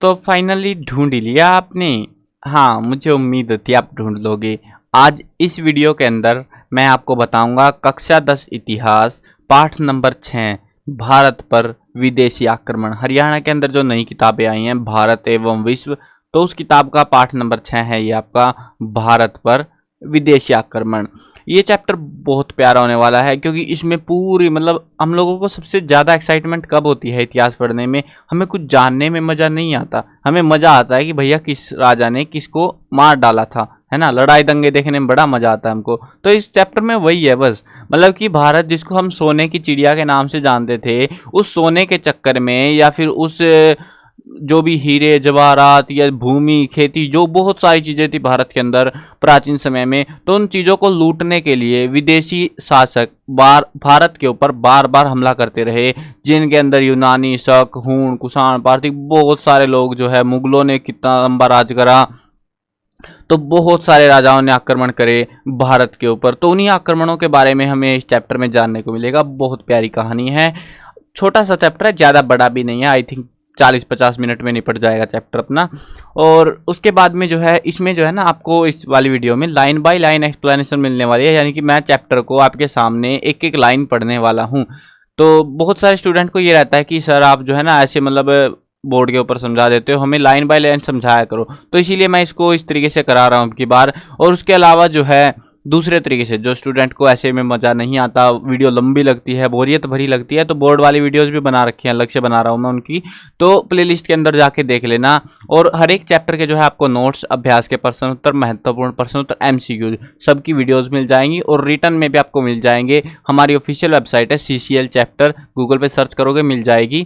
तो फाइनली ढूंढ ही लिया आपने। हाँ, मुझे उम्मीद थी आप ढूंढ लोगे। आज इस वीडियो के अंदर मैं आपको बताऊंगा कक्षा 10 इतिहास पाठ नंबर 6 भारत पर विदेशी आक्रमण। हरियाणा के अंदर जो नई किताबें आई हैं भारत एवं विश्व, तो उस किताब का पाठ नंबर 6 है ये आपका भारत पर विदेशी आक्रमण। ये चैप्टर बहुत प्यारा होने वाला है क्योंकि इसमें पूरी मतलब हम लोगों को सबसे ज़्यादा एक्साइटमेंट कब होती है इतिहास पढ़ने में, हमें कुछ जानने में मज़ा नहीं आता, हमें मज़ा आता है कि भैया किस राजा ने किसको मार डाला था, है ना। लड़ाई दंगे देखने में बड़ा मज़ा आता है हमको। तो इस चैप्टर में वही है बस, मतलब कि भारत जिसको हम सोने की चिड़िया के नाम से जानते थे, उस सोने के चक्कर में या फिर उस जो भी हीरे जवाहरात या भूमि खेती जो बहुत सारी चीज़ें थी भारत के अंदर प्राचीन समय में, तो उन चीज़ों को लूटने के लिए विदेशी शासक भारत के ऊपर बार बार हमला करते रहे, जिनके अंदर यूनानी, शक, हूण, कुषाण, पारसिक बहुत सारे लोग जो है, मुगलों ने कितना लंबा राज करा, तो बहुत सारे राजाओं ने आक्रमण करे भारत के ऊपर। तो उन्हीं आक्रमणों के बारे में हमें इस चैप्टर में जानने को मिलेगा। बहुत प्यारी कहानी है, छोटा सा चैप्टर है, ज़्यादा बड़ा भी नहीं है, आई थिंक 40-50 मिनट में निपट जाएगा चैप्टर अपना। और उसके बाद में जो है इसमें जो है ना आपको इस वाली वीडियो में लाइन बाय लाइन एक्सप्लेनेशन मिलने वाली है, यानी कि मैं चैप्टर को आपके सामने एक एक लाइन पढ़ने वाला हूँ। तो बहुत सारे स्टूडेंट को ये रहता है कि सर आप जो है ना ऐसे मतलब बोर्ड के ऊपर समझा देते हो, हमें लाइन बाय लाइन समझाया करो, तो इसीलिए मैं इसको इस तरीके से करा रहा हूँ की बार। और उसके अलावा जो है दूसरे तरीके से जो स्टूडेंट को ऐसे में मज़ा नहीं आता, वीडियो लंबी लगती है, बोरियत भरी लगती है, तो बोर्ड वाली वीडियोस भी बना रखी हैं, अलग से बना रहा हूँ मैं उनकी, तो प्लेलिस्ट के अंदर जाके देख लेना। और हर एक चैप्टर के जो है आपको नोट्स, अभ्यास के प्रश्न उत्तर, महत्वपूर्ण प्रश्न उत्तर, MCQ सबकी वीडियोस मिल जाएंगी और रिटर्न में भी आपको मिल जाएंगे। हमारी ऑफिशियल वेबसाइट है CCL चैप्टर, गूगल पे सर्च करोगे मिल जाएगी।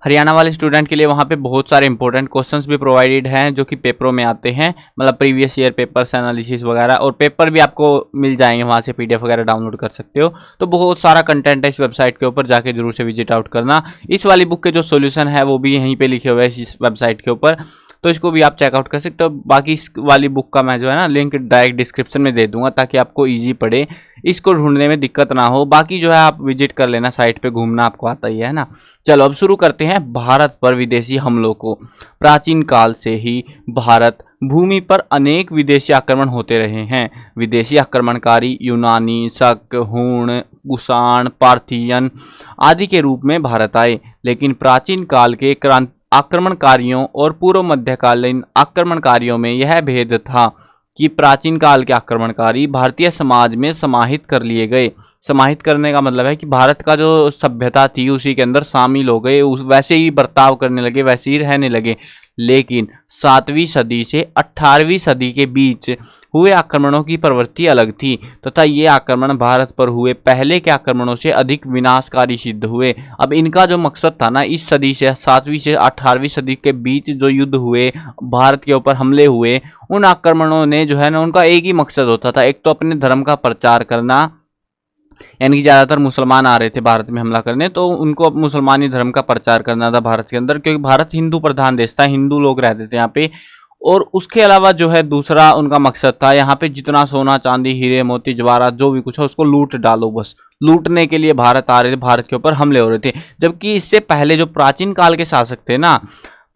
हरियाणा वाले स्टूडेंट के लिए वहाँ पे बहुत सारे इंपॉर्टेंट क्वेश्चंस भी प्रोवाइडेड हैं जो कि पेपरों में आते हैं, मतलब प्रीवियस ईयर पेपर्स एनालिसिस वगैरह, और पेपर भी आपको मिल जाएंगे वहाँ से, PDF वगैरह डाउनलोड कर सकते हो। तो बहुत सारा कंटेंट है इस वेबसाइट के ऊपर, जाके जरूर से विजिट आउट करना। इस वाली बुक के जो सोल्यूशन है वो भी यहीं पर लिखे हुए हैं इस वेबसाइट के ऊपर, तो इसको भी आप चेकआउट कर सकते हो। बाकी इस वाली बुक का मैं जो है ना लिंक डायरेक्ट डिस्क्रिप्शन में दे दूंगा ताकि आपको इजी पड़े, इसको ढूंढने में दिक्कत ना हो। बाकी जो है आप विजिट कर लेना, साइट पे घूमना आपको आता ही है ना। चलो अब शुरू करते हैं भारत पर विदेशी हमलों को। प्राचीन काल से ही भारत भूमि पर अनेक विदेशी आक्रमण होते रहे हैं। विदेशी आक्रमणकारी यूनानी, शक, हूण, कुषाण, पार्थियन आदि के रूप में भारत आए, लेकिन प्राचीन काल के आक्रमणकारियों और पूर्व मध्यकालीन आक्रमणकारियों में यह भेद था कि प्राचीन काल के आक्रमणकारी भारतीय समाज में समाहित कर लिए गए। समाहित करने का मतलब है कि भारत का जो सभ्यता थी उसी के अंदर शामिल हो गए, वैसे ही बर्ताव करने लगे, वैसे ही रहने लगे। लेकिन 7वीं सदी से 18वीं सदी के बीच हुए आक्रमणों की प्रवृत्ति अलग थी तथा ये आक्रमण भारत पर हुए पहले के आक्रमणों से अधिक विनाशकारी सिद्ध हुए। अब इनका जो मकसद था ना, इस सदी से 7वीं से 18वीं सदी के बीच जो युद्ध हुए, भारत के ऊपर हमले हुए, उन आक्रमणों ने जो है ना उनका एक ही मकसद होता था, एक तो अपने धर्म का प्रचार करना, यानी कि ज़्यादातर मुसलमान आ रहे थे भारत में हमला करने, तो उनको मुसलमानी धर्म का प्रचार करना था भारत के अंदर, क्योंकि भारत हिंदू प्रधान देश था, हिंदू लोग रहते थे यहाँ पे। और उसके अलावा जो है दूसरा उनका मकसद था, यहाँ पे जितना सोना चांदी हीरे मोती जवाहरात जो भी कुछ है उसको लूट डालो, बस लूटने के लिए भारत आ रहे थे, भारत के ऊपर हमले हो रहे थे। जबकि इससे पहले जो प्राचीन काल के शासक थे ना,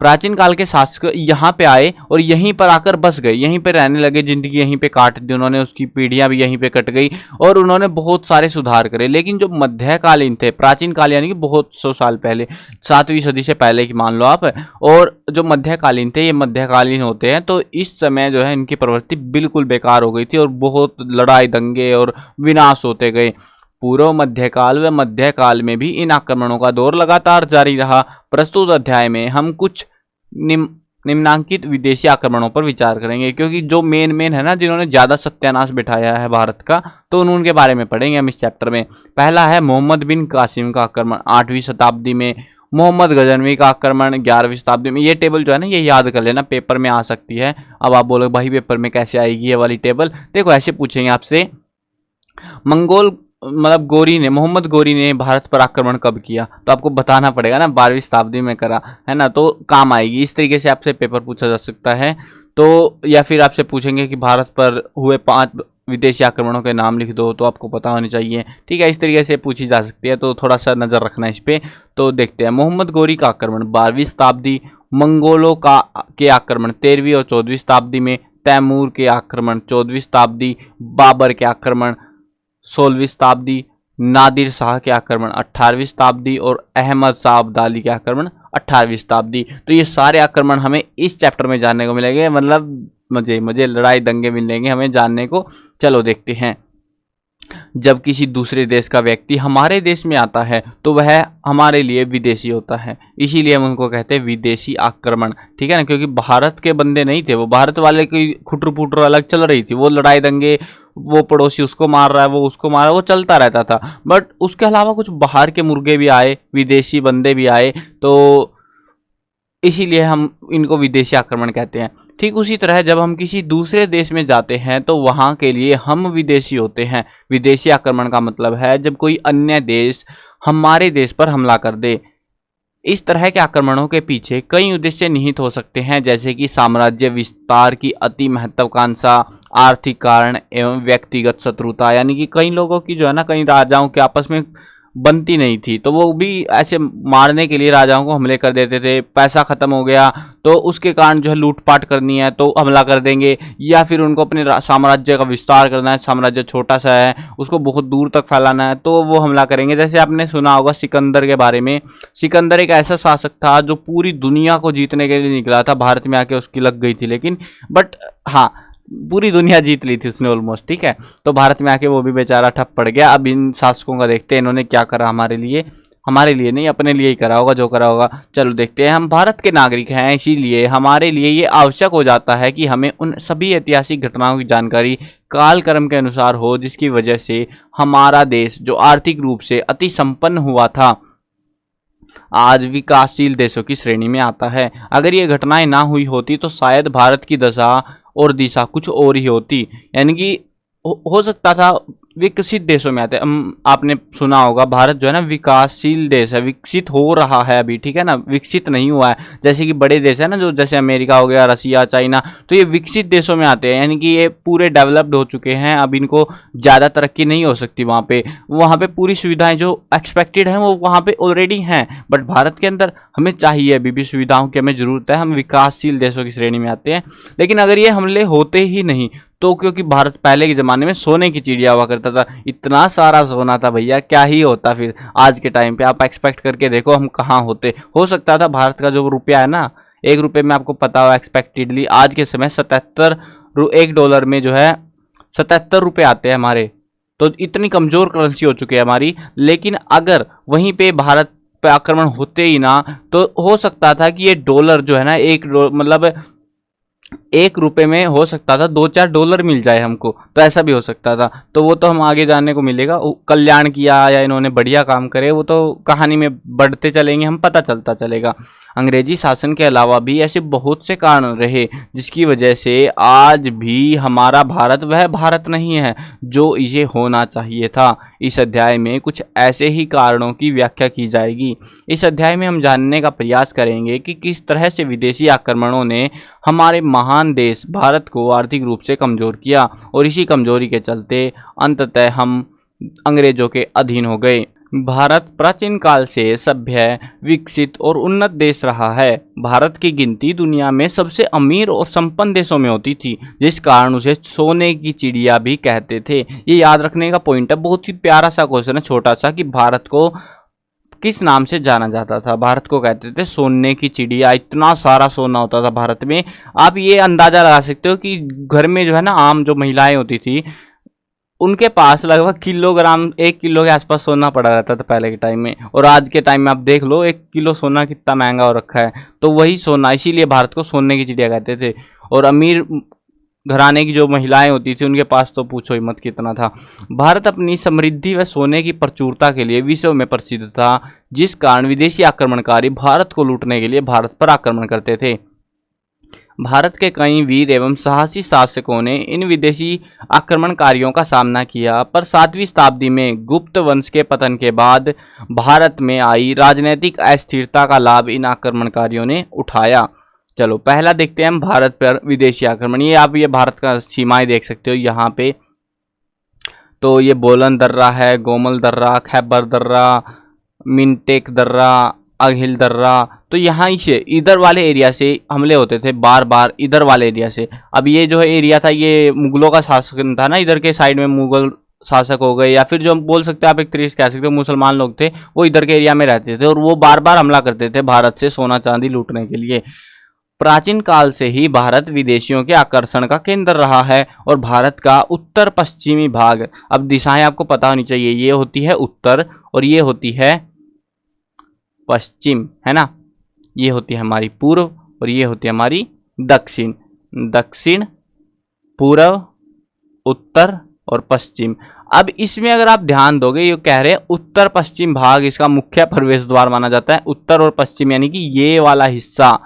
प्राचीन काल के शासक यहाँ पे आए और यहीं पर आकर बस गए, यहीं पे रहने लगे, जिंदगी यहीं पे काट दी उन्होंने, उसकी पीढ़ियां भी यहीं पे कट गई और उन्होंने बहुत सारे सुधार करे। लेकिन जो मध्यकालीन थे, प्राचीन काल यानी कि बहुत 100 साल पहले, 7वीं सदी से पहले की मान लो आप, और जो मध्यकालीन थे ये मध्यकालीन होते हैं, तो इस समय जो है इनकी प्रवृत्ति बिल्कुल बेकार हो गई थी और बहुत लड़ाई दंगे और विनाश होते गए। पूर्व मध्यकाल व मध्यकाल में भी इन आक्रमणों का दौर लगातार जारी रहा। प्रस्तुत अध्याय में हम कुछ निम्नांकित विदेशी आक्रमणों पर विचार करेंगे, क्योंकि जो मेन है ना, जिन्होंने ज्यादा सत्यानाश बिठाया है भारत का, तो उनके बारे में पढ़ेंगे हम इस चैप्टर में। पहला है मोहम्मद बिन कासिम का आक्रमण 8वीं शताब्दी में, मोहम्मद गजनवी का आक्रमण 11वीं शताब्दी में। ये टेबल जो है ना ये याद कर लेना, पेपर में आ सकती है। अब आप बोलोगे भाई पेपर में कैसे आएगी ये वाली टेबल, देखो ऐसे पूछेंगे आपसे, मंगोल मतलब गोरी ने, मोहम्मद गोरी ने भारत पर आक्रमण कब किया, तो आपको बताना पड़ेगा ना 12वीं शताब्दी में करा, है ना, तो काम आएगी। इस तरीके से आपसे पेपर पूछा जा सकता है। तो या फिर आपसे पूछेंगे कि भारत पर हुए 5 विदेशी आक्रमणों के नाम लिख दो, तो आपको पता होनी चाहिए, ठीक है, इस तरीके से पूछी जा सकती है, तो थोड़ा सा नज़र रखना इस पर। तो देखते हैं, मोहम्मद गोरी का आक्रमण 12वीं शताब्दी, मंगोलों के आक्रमण 13वीं और 14वीं शताब्दी में, तैमूर के आक्रमण 14वीं शताब्दी, बाबर के आक्रमण 16वीं शताब्दी, नादिर शाह के आक्रमण 18वीं शताब्दी और अहमद शाह अब्दाली के आक्रमण 18वीं शताब्दी। तो ये सारे आक्रमण हमें इस चैप्टर में जानने को मिलेंगे, मतलब मजे लड़ाई दंगे मिलेंगे हमें जानने को। चलो देखते हैं। जब किसी दूसरे देश का व्यक्ति हमारे देश में आता है तो वह हमारे लिए विदेशी होता है, इसीलिए हम उनको कहते हैं विदेशी आक्रमण। ठीक है ना, क्योंकि भारत के बंदे नहीं थे वो, भारत वाले की खुटर पुटर अलग चल रही थी, वो लड़ाई दंगे, वो पड़ोसी उसको मार रहा है, वो उसको मार रहा है, वो चलता रहता था। बट उसके अलावा कुछ बाहर के मुर्गे भी आए, विदेशी बंदे भी आए, तो इसीलिए हम इनको विदेशी आक्रमण कहते हैं। ठीक उसी तरह जब हम किसी दूसरे देश में जाते हैं तो वहाँ के लिए हम विदेशी होते हैं। विदेशी आक्रमण का मतलब है जब कोई अन्य देश हमारे देश पर हमला कर दे। इस तरह के आक्रमणों के पीछे कई उद्देश्य निहित हो सकते हैं, जैसे कि साम्राज्य विस्तार की अति महत्वाकांक्षा, आर्थिक कारण एवं व्यक्तिगत शत्रुता, यानी कि कई लोगों की जो है ना, कई राजाओं के आपस में बनती नहीं थी तो वो भी ऐसे मारने के लिए राजाओं को हमले कर देते थे। पैसा खत्म हो गया तो उसके कारण जो है लूटपाट करनी है तो हमला कर देंगे, या फिर उनको अपने साम्राज्य का विस्तार करना है, साम्राज्य छोटा सा है उसको बहुत दूर तक फैलाना है तो वो हमला करेंगे। जैसे आपने सुना होगा सिकंदर के बारे में। सिकंदर एक ऐसा शासक था जो पूरी दुनिया को जीतने के लिए निकला था, भारत में आके उसकी लग गई थी लेकिन, बट हाँ पूरी दुनिया जीत ली थी उसने ऑलमोस्ट। ठीक है, तो भारत में आके वो भी बेचारा ठप पड़ गया। अब इन शासकों का देखते हैं इन्होंने क्या करा हमारे लिए, हमारे लिए नहीं अपने लिए ही करा होगा जो करा होगा। चलो देखते हैं। हम भारत के नागरिक हैं, इसीलिए हमारे लिए ये आवश्यक हो जाता है कि हमें उन सभी ऐतिहासिक घटनाओं की जानकारी कालक्रम के अनुसार हो जिसकी वजह से हमारा देश जो आर्थिक रूप से अति संपन्न हुआ था आज विकासशील देशों की श्रेणी में आता है। अगर ये घटनाएं ना हुई होती तो शायद भारत की दशा और दिशा कुछ और ही होती, यानी कि हो सकता था विकसित देशों में आते। आपने सुना होगा भारत जो है ना विकासशील देश है, विकसित हो रहा है अभी। ठीक है ना, विकसित नहीं हुआ है। जैसे कि बड़े देश है ना, जो जैसे अमेरिका हो गया, रसिया, चाइना, तो ये विकसित देशों में आते हैं, यानी कि ये पूरे डेवलप्ड हो चुके हैं। अब इनको ज़्यादा तरक्की नहीं हो सकती वहाँ पे पूरी सुविधाएं जो एक्सपेक्टेड हैं वो वहाँ पे ऑलरेडी हैं। बट भारत के अंदर हमें चाहिए अभी भी सुविधाओं की हमें ज़रूरत है, हम विकासशील देशों की श्रेणी में आते हैं। लेकिन अगर ये हमले होते ही नहीं तो, क्योंकि भारत पहले के ज़माने में सोने की चिड़िया हुआ करता था, इतना सारा सोना था भैया, क्या ही होता फिर आज के टाइम पे। आप एक्सपेक्ट करके देखो हम कहाँ होते। हो सकता था भारत का जो रुपया है ना, $1 में आपको पता हो एक्सपेक्टेडली आज के समय 77 $1 में जो है 77 रुपये आते हैं हमारे। तो इतनी कमज़ोर करेंसी हो चुकी है हमारी। लेकिन अगर वहीं पे भारत पे आक्रमण होते ही ना तो हो सकता था कि ये डॉलर जो है ना, मतलब $1 में हो सकता था $2-4 मिल जाए हमको, तो ऐसा भी हो सकता था। तो वो तो हम आगे जानने को मिलेगा। कल्याण किया या इन्होंने बढ़िया काम करे वो तो कहानी में बढ़ते चलेंगे, हम पता चलता चलेगा। अंग्रेजी शासन के अलावा भी ऐसे बहुत से कारण रहे जिसकी वजह से आज भी हमारा भारत वह भारत नहीं है जो इसे होना चाहिए था। इस अध्याय में कुछ ऐसे ही कारणों की व्याख्या की जाएगी। इस अध्याय में हम जानने का प्रयास करेंगे कि किस तरह से विदेशी आक्रमणों ने हमारे महान देश भारत को आर्थिक रूप से कमज़ोर किया और इसी कमज़ोरी के चलते अंततः हम अंग्रेजों के अधीन हो गए। भारत प्राचीन काल से सभ्य, विकसित और उन्नत देश रहा है। भारत की गिनती दुनिया में सबसे अमीर और संपन्न देशों में होती थी, जिस कारण उसे सोने की चिड़िया भी कहते थे। ये याद रखने का पॉइंट है, बहुत ही प्यारा सा क्वेश्चन है, छोटा सा, कि भारत को किस नाम से जाना जाता था। भारत को कहते थे सोने की चिड़िया। इतना सारा सोना होता था भारत में। आप ये अंदाजा लगा सकते हो कि घर में जो है ना आम जो महिलाएं होती थी उनके पास लगभग किलोग्राम 1 किलो के आसपास सोना पड़ा रहता था पहले के टाइम में। और आज के टाइम में आप देख लो 1 किलो सोना कितना महंगा हो रखा है। तो वही सोना, इसीलिए भारत को सोने की चिड़िया कहते थे। और अमीर घराने की जो महिलाएं होती थी उनके पास तो पूछो ही मत कितना था। भारत अपनी समृद्धि व सोने की प्रचुरता के लिए विश्व में प्रसिद्ध था, जिस कारण विदेशी आक्रमणकारी भारत को लूटने के लिए भारत पर आक्रमण करते थे। भारत के कई वीर एवं साहसी शासकों ने इन विदेशी आक्रमणकारियों का सामना किया, पर 7वीं शताब्दी में गुप्त वंश के पतन के बाद भारत में आई राजनीतिक अस्थिरता का लाभ इन आक्रमणकारियों ने उठाया। चलो पहला देखते हैं हम भारत पर विदेशी आक्रमण। ये आप ये भारत का सीमाएं देख सकते हो यहाँ पे। तो ये बोलन दर्रा है, गोमल दर्रा, खैबर दर्रा, मिनटेक दर्रा, अघिल दर्रा, तो यहाँ से इधर वाले एरिया से हमले होते थे बार बार, इधर वाले एरिया से। अब ये जो एरिया था ये मुगलों का शासन था ना, इधर के साइड में मुगल शासक हो गए, या फिर जो बोल सकते हैं आप एक तरीके से कह सकते हो मुसलमान लोग थे, वो इधर के एरिया में रहते थे और वो बार बार हमला करते थे भारत से सोना चांदी लूटने के लिए। प्राचीन काल से ही भारत विदेशियों के आकर्षण का केंद्र रहा है और भारत का उत्तर पश्चिमी भाग, अब दिशाएं आपको पता होनी चाहिए, ये होती है उत्तर और ये होती है पश्चिम, है ना। ये होती है हमारी पूर्व और ये होती है हमारी दक्षिण। दक्षिण, पूर्व, उत्तर और पश्चिम। अब इसमें अगर आप ध्यान दोगे, ये कह रहे हैं उत्तर पश्चिम भाग इसका मुख्य प्रवेश द्वार माना जाता है। उत्तर और पश्चिम यानी कि ये वाला हिस्सा,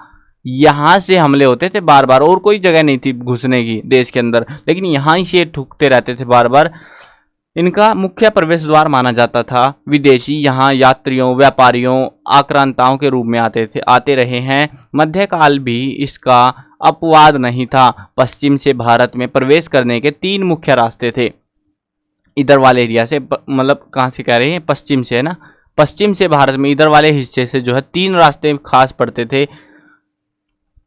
यहां से हमले होते थे बार बार, और कोई जगह नहीं थी घुसने की देश के अंदर, लेकिन यहां से ठुकते रहते थे बार बार। इनका मुख्य प्रवेश द्वार माना जाता था। विदेशी यहाँ यात्रियों, व्यापारियों, आक्रांताओं के रूप में आते रहे हैं। मध्यकाल भी इसका अपवाद नहीं था। पश्चिम से भारत में प्रवेश करने के 3 मुख्य रास्ते थे। इधर वाले एरिया से, मतलब कहाँ से कह रहे हैं, पश्चिम से, है ना। पश्चिम से भारत में इधर वाले हिस्से से जो है 3 रास्ते खास पड़ते थे।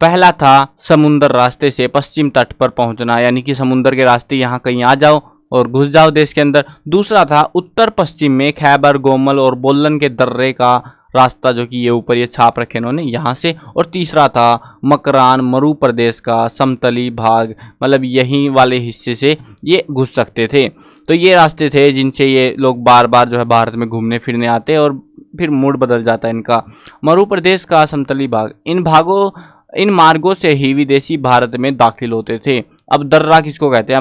पहला था समुद्र रास्ते से पश्चिम तट पर पहुंचना, यानी कि समुद्र के रास्ते यहाँ कहीं आ जाओ और घुस जाओ देश के अंदर। दूसरा था उत्तर पश्चिम में खैबर, गोमल और बोलन के दर्रे का रास्ता, जो कि ये ऊपर ये छाप रखे इन्होंने यहाँ से। और तीसरा था मकरान, मरु प्रदेश का समतली भाग, मतलब यहीं वाले हिस्से से ये घुस सकते थे। तो ये रास्ते थे जिनसे ये लोग बार बार जो है भारत में घूमने फिरने आते और फिर मूड बदल जाता है इनका। मरु प्रदेश का समतली भाग, इन मार्गों से ही विदेशी भारत में दाखिल होते थे। अब दर्रा किसको कहते हैं,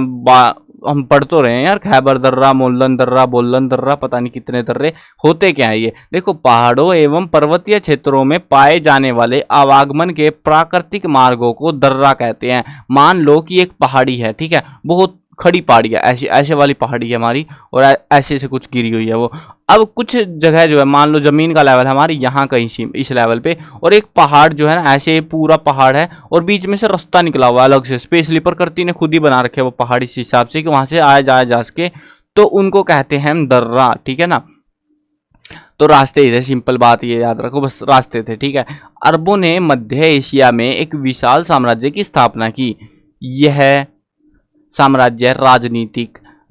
हम पढ़ तो रहे हैं यार, खैबर दर्रा, मोलन दर्रा, बोलन दर्रा, पता नहीं कितने दर्रे होते क्या है ये। देखो, पहाड़ों एवं पर्वतीय क्षेत्रों में पाए जाने वाले आवागमन के प्राकृतिक मार्गों को दर्रा कहते हैं। मान लो कि एक पहाड़ी है, ठीक है, बहुत खड़ी पहाड़ी है, ऐसे वाली पहाड़ी है हमारी, और ऐसे से कुछ गिरी हुई है वो। अब कुछ जगह जो है, मान लो जमीन का लेवल हमारे यहाँ कहीं इस लेवल पे, और एक पहाड़ जो है ना ऐसे पूरा पहाड़ है और बीच में से रास्ता निकला हुआ अलग से, स्पेशली प्रकृति ने खुद ही बना रखे वो पहाड़ इस हिसाब से कि वहां से आया जाया जा सके, तो उनको कहते हैं दर्रा, ठीक है ना। तो रास्ते थे, सिंपल बात ये याद रखो, बस रास्ते थे, ठीक है। अरबों ने मध्य एशिया में एक विशाल साम्राज्य की स्थापना की। यह साम्राज्य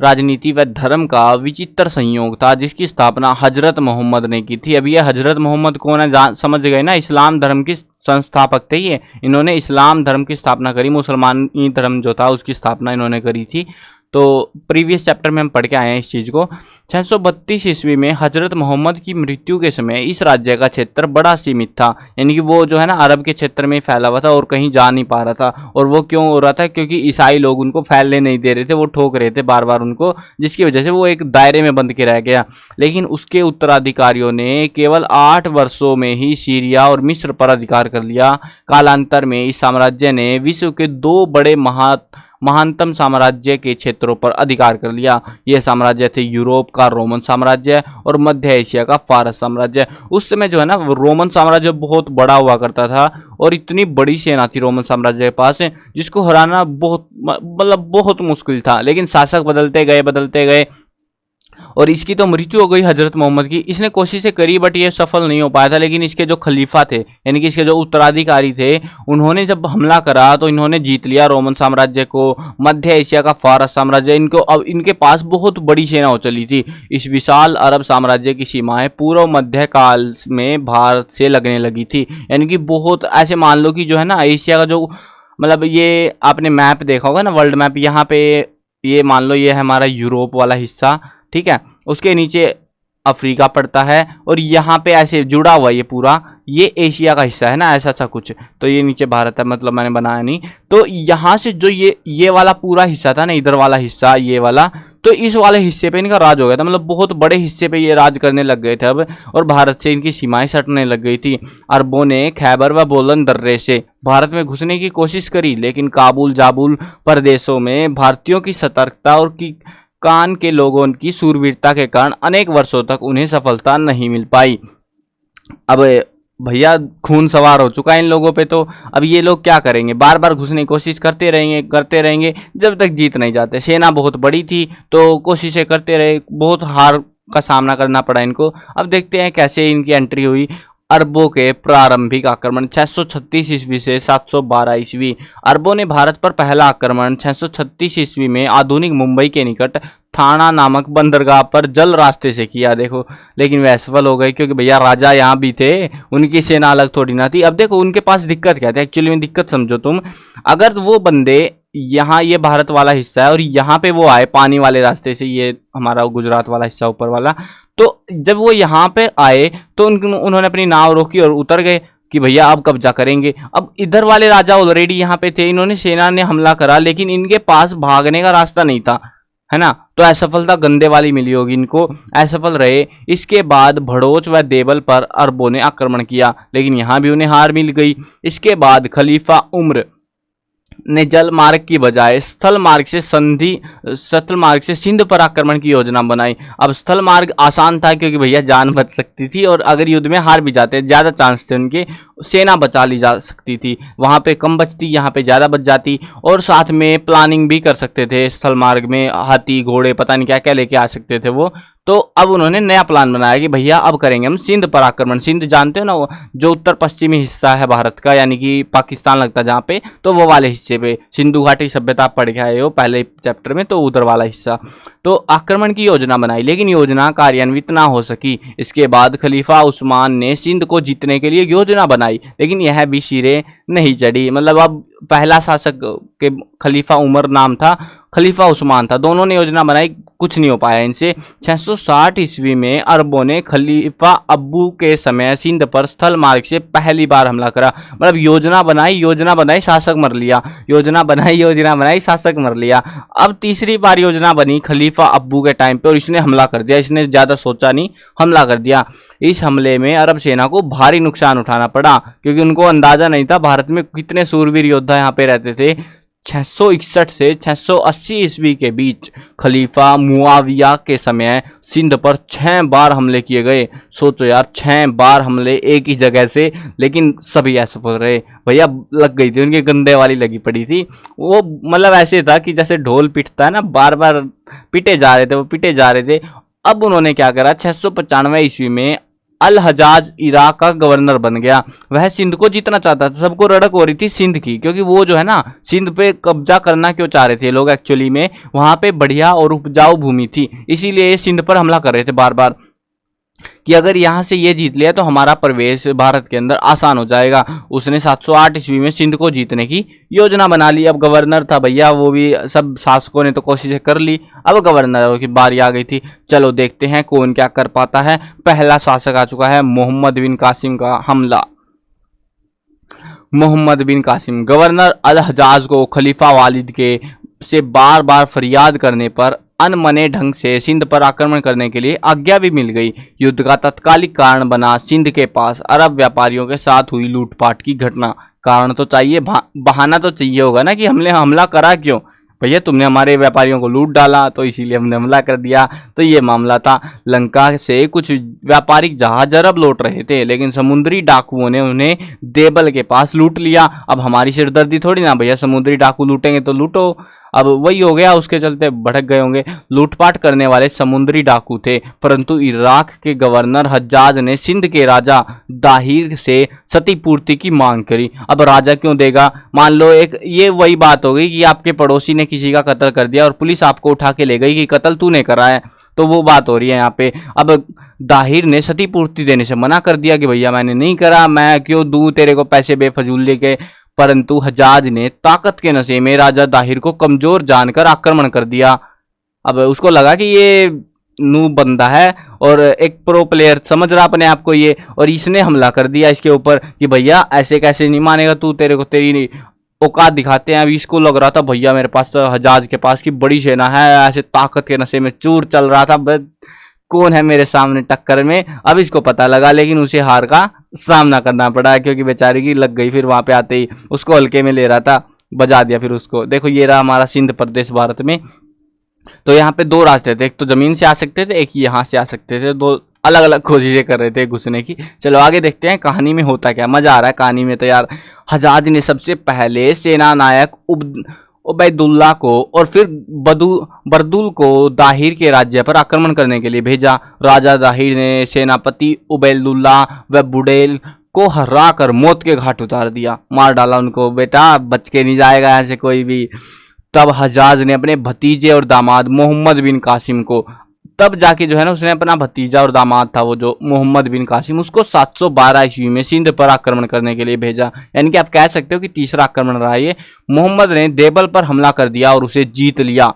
राजनीति व धर्म का विचित्र संयोग था, जिसकी स्थापना हजरत मोहम्मद ने की थी। अभी ये हजरत मोहम्मद कौन है, समझ गए ना, इस्लाम धर्म के संस्थापक थे ये। इन्होंने इस्लाम धर्म की स्थापना करी, मुसलमानी धर्म जो था उसकी स्थापना इन्होंने करी थी। तो प्रीवियस चैप्टर में हम पढ़ के आए हैं इस चीज़ को। 632 ईस्वी में हजरत मोहम्मद की मृत्यु के समय इस राज्य का क्षेत्र बड़ा सीमित था, यानी कि वो जो है ना अरब के क्षेत्र में फैला हुआ था और कहीं जा नहीं पा रहा था। और वो क्यों हो रहा था, क्योंकि ईसाई लोग उनको फैलने नहीं दे रहे थे, वो ठोक रहे थे बार बार उनको, जिसकी वजह से वो एक दायरे में बंद के रह गया। लेकिन उसके उत्तराधिकारियों ने केवल 8 वर्षों में ही सीरिया और मिस्र पर अधिकार कर लिया। कालांतर में इस साम्राज्य ने विश्व के 2 बड़े महानतम साम्राज्य के क्षेत्रों पर अधिकार कर लिया। यह साम्राज्य थे यूरोप का रोमन साम्राज्य और मध्य एशिया का फारस साम्राज्य। उस समय जो है ना रोमन साम्राज्य बहुत बड़ा हुआ करता था और इतनी बड़ी सेना थी रोमन साम्राज्य के पास, जिसको हराना बहुत मुश्किल था। लेकिन शासक बदलते गए और इसकी तो मृत्यु हो गई हजरत मोहम्मद की। इसने कोशिशें करी बट ये सफल नहीं हो पाया था। लेकिन इसके जो खलीफा थे, यानी कि इसके जो उत्तराधिकारी थे, उन्होंने जब हमला करा तो इन्होंने जीत लिया रोमन साम्राज्य को, मध्य एशिया का फारस साम्राज्य। इनको अब इनके पास बहुत बड़ी सेना हो चली थी। इस विशाल अरब साम्राज्य की सीमाएं पूर्व मध्य काल में भारत से लगने लगी थी, यानी कि बहुत ऐसे मान लो कि जो है ना एशिया का जो मतलब ये आपने मैप देखा होगा ना, वर्ल्ड मैप, यहाँ पे ये मान लो ये है हमारा यूरोप वाला हिस्सा, ठीक है, उसके नीचे अफ्रीका पड़ता है और यहाँ पे ऐसे जुड़ा हुआ ये पूरा ये एशिया का हिस्सा है ना, ऐसा कुछ। तो ये नीचे भारत है, मतलब मैंने बनाया नहीं। तो यहाँ से जो ये वाला पूरा हिस्सा था ना, इधर वाला हिस्सा ये वाला, तो इस वाले हिस्से पे इनका राज हो गया था, मतलब बहुत बड़े हिस्से पे ये राज करने लग गए थे अब, और भारत से इनकी सीमाएं सटने लग गई थी। अरबों ने खैबर व बोलन दर्रे से भारत में घुसने की कोशिश करी, लेकिन काबुल जाबुल प्रदेशों में भारतीयों की सतर्कता और कान के लोगों की सूरवीरता के कारण अनेक वर्षों तक उन्हें सफलता नहीं मिल पाई। अब भैया खून सवार हो चुका है इन लोगों पे, तो अब ये लोग क्या करेंगे, बार बार घुसने की कोशिश करते रहेंगे जब तक जीत नहीं जाते। सेना बहुत बड़ी थी तो कोशिशें करते रहे, बहुत हार का सामना करना पड़ा इनको। अब देखते हैं कैसे इनकी एंट्री हुई। अरबों के प्रारंभिक आक्रमण 636 ईस्वी से 712 ईस्वी। अरबों ने भारत पर पहला आक्रमण 636 ईस्वी में आधुनिक मुंबई के निकट थाना नामक बंदरगाह पर जल रास्ते से किया। देखो, लेकिन वे असफल हो गए क्योंकि भैया राजा यहाँ भी थे, उनकी सेना अलग थोड़ी ना थी। अब देखो उनके पास दिक्कत क्या थी, एक्चुअली में दिक्कत समझो तुम। अगर वो बंदे यहाँ, ये भारत वाला हिस्सा है और यहाँ पे वो आए पानी वाले रास्ते से, ये हमारा गुजरात वाला हिस्सा ऊपर वाला, तो जब वो यहाँ पे आए तो उन्होंने अपनी नाव रोकी और उतर गए कि भैया अब कब्जा करेंगे। अब इधर वाले राजा ऑलरेडी यहाँ पे थे, इन्होंने सेना ने हमला करा, लेकिन इनके पास भागने का रास्ता नहीं था, है ना। तो असफलता गंदे वाली मिली होगी इनको, असफल रहे। इसके बाद भड़ोच व देवल पर अरबों ने आक्रमण किया, लेकिन यहाँ भी उन्हें हार मिल गई। इसके बाद खलीफा उम्र ने जल मार्ग की बजाय स्थल मार्ग से सिंध पर आक्रमण की योजना बनाई। अब स्थल मार्ग आसान था क्योंकि भैया जान बच सकती थी, और अगर युद्ध में हार भी जाते ज्यादा चांस थे उनके, सेना बचा ली जा सकती थी। वहां पे कम बचती, यहाँ पे ज्यादा बच जाती, और साथ में प्लानिंग भी कर सकते थे। स्थल मार्ग में हाथी घोड़े पता नहीं क्या क्या लेके आ सकते थे वो। तो अब उन्होंने नया प्लान बनाया कि भैया अब करेंगे हम सिंध पर आक्रमण। सिंध जानते हो ना, वो जो उत्तर पश्चिमी हिस्सा है भारत का, यानी कि पाकिस्तान लगता है जहाँ पे, तो वो वाले हिस्से पे सिंधु घाटी सभ्यता पढ़ के आए हो पहले चैप्टर में, तो उधर वाला हिस्सा। तो आक्रमण की योजना बनाई, लेकिन योजना कार्यान्वित ना हो सकी। इसके बाद खलीफा उस्मान ने सिंध को जीतने के लिए योजना बनाई, लेकिन यह भी सिरे नहीं चढ़ी। मतलब अब पहला शासक के खलीफा उमर नाम था, खलीफा उस्मान था, दोनों ने योजना बनाई, कुछ नहीं हो पाया इनसे। 660 ईस्वी में अरबों ने खलीफा अब्बू के समय सिंध पर स्थल मार्ग से पहली बार हमला करा। मतलब योजना बनाई शासक मर लिया, योजना बनाई शासक मर लिया। अब तीसरी बार योजना बनी खलीफा अब्बू के टाइम पे, और इसने हमला कर दिया। इसने ज्यादा सोचा नहीं, हमला कर दिया। इस हमले में अरब सेना को भारी नुकसान उठाना पड़ा, क्योंकि उनको अंदाजा नहीं था भारत में कितने सूरवीर योद्धा यहाँ पे रहते थे। 661 से 680 ईस्वी के बीच खलीफा मुआविया के समय सिंध पर 6 बार हमले किए गए। सोचो यार, 6 बार हमले एक ही जगह से, लेकिन सभी असफल रहे। भैया लग गई थी, उनके गंदे वाली लगी पड़ी थी वो। मतलब ऐसे था कि जैसे ढोल पिटता है ना, बार बार पिटे जा रहे थे। अब उन्होंने क्या करा, 695 ईस्वी में अल हजाज इराक का गवर्नर बन गया। वह सिंध को जीतना चाहता था, सबको रड़क हो रही थी सिंध की, क्योंकि वो जो है ना, सिंध पे कब्जा करना क्यों चाह रहे थे लोग, एक्चुअली में वहां पे बढ़िया और उपजाऊ भूमि थी, इसीलिए सिंध पर हमला कर रहे थे बार बार, कि अगर यहाँ से ये जीत लिया तो हमारा प्रवेश भारत के अंदर आसान हो जाएगा। उसने 708 ईस्वी में सिंध को जीतने की योजना बना ली। अब गवर्नर था भैया, वो भी सब शासकों ने तो कोशिशें कर ली, अब गवर्नर की बारी आ गई थी। चलो देखते हैं कौन क्या कर पाता है। पहला शासक आ चुका है, मोहम्मद बिन कासिम का हमला। मोहम्मद बिन कासिम गवर्नर अल हजाज को खलीफा वालिद के से बार बार फरियाद करने पर अनमने ढंग से सिंध पर आक्रमण करने के लिए आज्ञा भी मिल गई। युद्ध का तत्कालिक कारण बना सिंध के पास अरब व्यापारियों के साथ हुई लूटपाट की घटना। कारण तो चाहिए, बहाना तो चाहिए होगा ना कि हमने हमला करा क्यों। भैया तुमने हमारे व्यापारियों को लूट डाला, तो इसीलिए हमने हमला कर दिया। तो ये मामला था। लंका से कुछ व्यापारिक जहाज अरब लौट रहे थे, लेकिन समुद्री डाकुओं ने उन्हें देवल के पास लूट लिया। अब हमारी सिरदर्दी थोड़ी ना भैया, समुद्री डाकू लूटेंगे तो लूटो। अब वही हो गया, उसके चलते भटक गए होंगे। लूटपाट करने वाले समुद्री डाकू थे, परंतु इराक के गवर्नर हज्जाज ने सिंध के राजा दाहिर से क्षतिपूर्ति की मांग करी। अब राजा क्यों देगा, मान लो एक ये वही बात हो गई कि आपके पड़ोसी ने किसी का कत्ल कर दिया और पुलिस आपको उठा के ले गई कि कत्ल तूने करा है, तो वो बात हो रही है यहाँ पे। अब दाहिर ने क्षतिपूर्ति देने से मना कर दिया कि भैया मैंने नहीं करा, मैं क्यों दूं तेरे को पैसे बेफजूल लेके। परंतु हज्जाज ने ताकत के नशे में राजा दाहिर को कमजोर जानकर आक्रमण कर दिया। अब उसको लगा कि ये नूब बंदा है और एक प्रो प्लेयर समझ रहा अपने आप को ये, और इसने हमला कर दिया इसके ऊपर कि भैया ऐसे कैसे नहीं मानेगा तू, तेरे को तेरी औकात दिखाते हैं। अभी इसको लग रहा था भैया मेरे पास तो हज्जाज के पास की बड़ी सेना है, ऐसे ताकत के नशे में चूर चल रहा था, कौन है मेरे सामने टक्कर में। अब इसको पता लगा, लेकिन उसे हार का सामना करना पड़ा, क्योंकि बेचारे की लग गई। फिर वहां पे आते ही उसको हल्के में ले रहा था, बजा दिया फिर उसको। देखो ये रहा हमारा सिंध प्रदेश भारत में। तो यहाँ पे दो रास्ते थे, एक तो जमीन से आ सकते थे, एक यहाँ से आ सकते थे। दो अलग अलग कोशिशें कर रहे थे घुसने की। चलो आगे देखते हैं कहानी में होता क्या। मजा आ रहा है कहानी में तो यार। हज्जाज ने सबसे पहले सेना नायक उबैदुल्ला को और फिर बरदुल को दाहिर के राज्य पर आक्रमण करने के लिए भेजा। राजा दाहिर ने सेनापति उबैदुल्ला व बुडेल को हरा कर मौत के घाट उतार दिया, मार डाला उनको। बेटा बच के नहीं जाएगा ऐसे कोई भी। तब हज्जाज ने अपने भतीजे और दामाद मोहम्मद बिन कासिम को, तब जाके जो है ना उसने अपना भतीजा और दामाद था वो जो मोहम्मद बिन कासिम, उसको 712 ईस्वी में सिंध पर आक्रमण करने के लिए भेजा। यानी कि आप कह सकते हो कि तीसरा आक्रमण रहा ये। मोहम्मद ने देवल पर हमला कर दिया और उसे जीत लिया।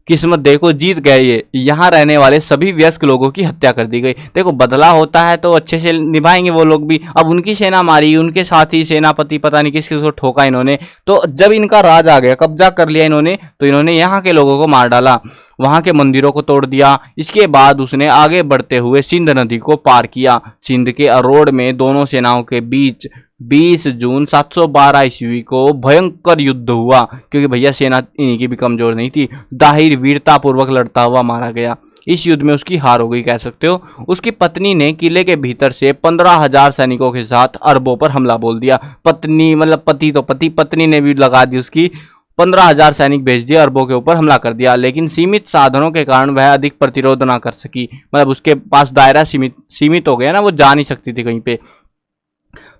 किस्मत देखो, जीत गए ये। यहाँ रहने वाले सभी वयस्क लोगों की हत्या कर दी गई। देखो बदला होता है तो अच्छे से निभाएंगे वो लोग भी। अब उनकी सेना मारी, उनके साथी सेनापति पता नहीं किस किस को ठोका इन्होंने। तो जब इनका राज आ गया, कब्जा कर लिया इन्होंने, तो इन्होंने यहाँ के लोगों को मार डाला, वहां के मंदिरों को तोड़ दिया। इसके बाद उसने आगे बढ़ते हुए सिंध नदी को पार किया। सिंध के अरोड़ में दोनों सेनाओं के बीच 20 जून 712 ईस्वी को भयंकर युद्ध हुआ, क्योंकि भैया सेना इन्हीं की भी कमजोर नहीं थी। दाहिर वीरतापूर्वक लड़ता हुआ मारा गया। इस युद्ध में उसकी हार हो गई कह सकते हो। उसकी पत्नी ने किले के भीतर से 15,000 सैनिकों के साथ अरबों पर हमला बोल दिया। पत्नी मतलब पति तो पति, पत्नी ने भी लगा दी उसकी 15,000 सैनिक भेज दिए, अरबों के ऊपर हमला कर दिया। लेकिन सीमित साधनों के कारण वह अधिक प्रतिरोध ना कर सकी। मतलब उसके पास दायरा सीमित हो गया ना, वो जा नहीं सकती थी कहीं पे,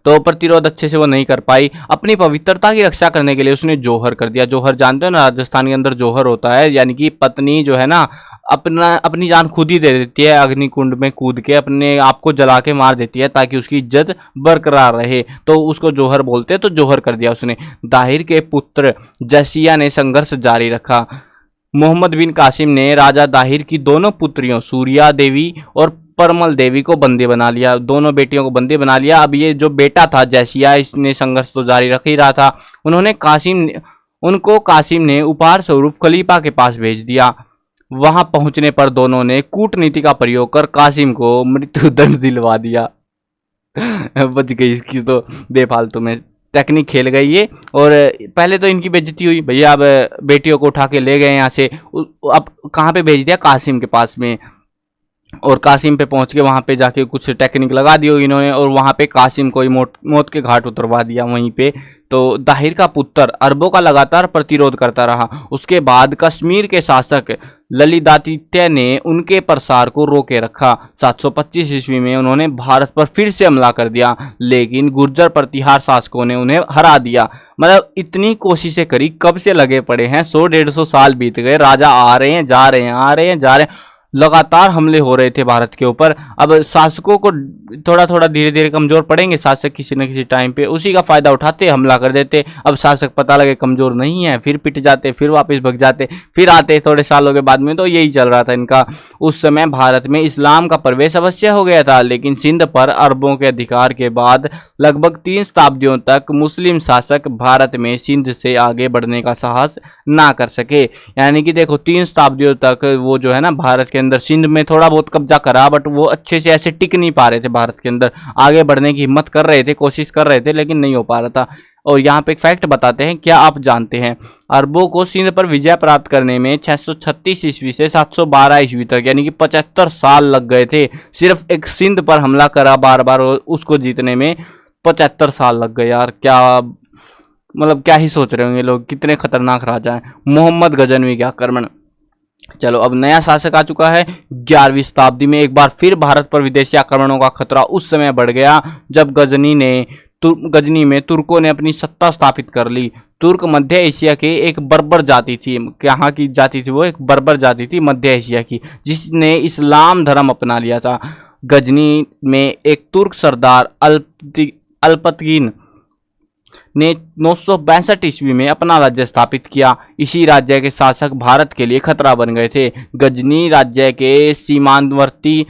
तो प्रतिरोध अच्छे से वो नहीं कर पाई। अपनी पवित्रता की रक्षा करने के लिए उसने जोहर कर दिया। जोहर जानते हो ना, राजस्थान के अंदर जोहर होता है, यानी कि पत्नी जो है ना अपनी जान खुद ही दे देती है, अग्निकुंड में कूद के अपने आप को जला के मार देती है ताकि उसकी इज्जत बरकरार रहे, तो उसको जोहर बोलते हैं। तो जोहर कर दिया उसने। दाहिर के पुत्र जसिया ने संघर्ष जारी रखा। मोहम्मद बिन कासिम ने राजा दाहिर की दोनों पुत्रियों सूर्या देवी और परमल देवी को बंदी बना लिया। दोनों बेटियों को बंदी बना लिया। अब ये जो बेटा था जैसिया, इसने संघर्ष तो जारी रख ही रहा था। उनको कासिम ने उपहार स्वरूप खलीफा के पास भेज दिया। वहां पहुंचने पर दोनों ने कूटनीति का प्रयोग कर कासिम को मृत्युदंड दिलवा दिया। बच गई इसकी तो बेफालतू में टेक्निक खेल गई ये। और पहले तो इनकी बेइज्जती हुई भैया, अब बेटियों को उठा के ले गए यहाँ से, अब कहाँ पे भेज दिया? कासिम के पास में। और कासिम पे पहुंच के वहां पे जाके कुछ टेक्निक लगा दी होगी इन्होंने, और वहां पे कासिम को ही मौत के घाट उतरवा दिया वहीं पे। तो दाहिर का पुत्र अरबों का लगातार प्रतिरोध करता रहा। उसके बाद कश्मीर के शासक ललितादित्य ने उनके प्रसार को रोके रखा। 725 ईस्वी में उन्होंने भारत पर फिर से हमला कर दिया, लेकिन गुर्जर प्रतिहार शासकों ने उन्हें हरा दिया। मतलब इतनी कोशिशें करी, कब से लगे पड़े हैं, 100-150 साल बीत गए, राजा आ रहे हैं जा रहे हैं, आ रहे हैं जा रहे हैं, लगातार हमले हो रहे थे भारत के ऊपर। अब शासकों को थोड़ा थोड़ा धीरे धीरे कमजोर पड़ेंगे शासक किसी न किसी टाइम पे, उसी का फायदा उठाते हमला कर देते। अब शासक पता लगे कमजोर नहीं है, फिर पिट जाते, फिर वापस भग जाते, फिर आते थोड़े सालों के बाद में। तो यही चल रहा था इनका। उस समय भारत में इस्लाम का प्रवेश अवश्य हो गया था, लेकिन सिंध पर अरबों के अधिकार के बाद लगभग 3 शताब्दियों तक मुस्लिम शासक भारत में सिंध से आगे बढ़ने का साहस ना कर सके। यानी कि देखो 3 शताब्दियों तक वो जो है ना भारत के अंदर सिंध में थोड़ा बहुत कब्जा करा, बट वो अच्छे से ऐसे टिक नहीं पा रहे थे भारत के अंदर। आगे बढ़ने की हिम्मत कर रहे थे, कोशिश कर रहे थे, लेकिन नहीं हो पा रहा था। और यहाँ पे एक फैक्ट बताते हैं, क्या आप जानते हैं अरबों को सिंध पर विजय प्राप्त करने में 636 ईस्वी से 712 ईस्वी तक यानी कि 75 साल लग गए थे। सिर्फ एक सिंध पर हमला करा बार बार, उसको जीतने में 75 साल लग गए यार। क्या मतलब क्या ही सोच रहे होंगे लोग, कितने खतरनाक राजा हैं। मोहम्मद गजनवी के आक्रमण। चलो अब नया शासक आ चुका है। 11वीं शताब्दी में एक बार फिर भारत पर विदेशी आक्रमणों का खतरा उस समय बढ़ गया जब गजनी में तुर्कों ने अपनी सत्ता स्थापित कर ली। तुर्क मध्य एशिया के एक बर्बर जाति थी। यहाँ की जाति थी वो, एक बर्बर जाति थी मध्य एशिया की, जिसने इस्लाम धर्म अपना लिया था। गजनी में एक तुर्क सरदार अल्पतगीन ने 962 ईस्वी में अपना राज्य स्थापित किया। इसी राज्य के शासक भारत के लिए खतरा बन गए थे। गजनी राज्य के सीमावर्ती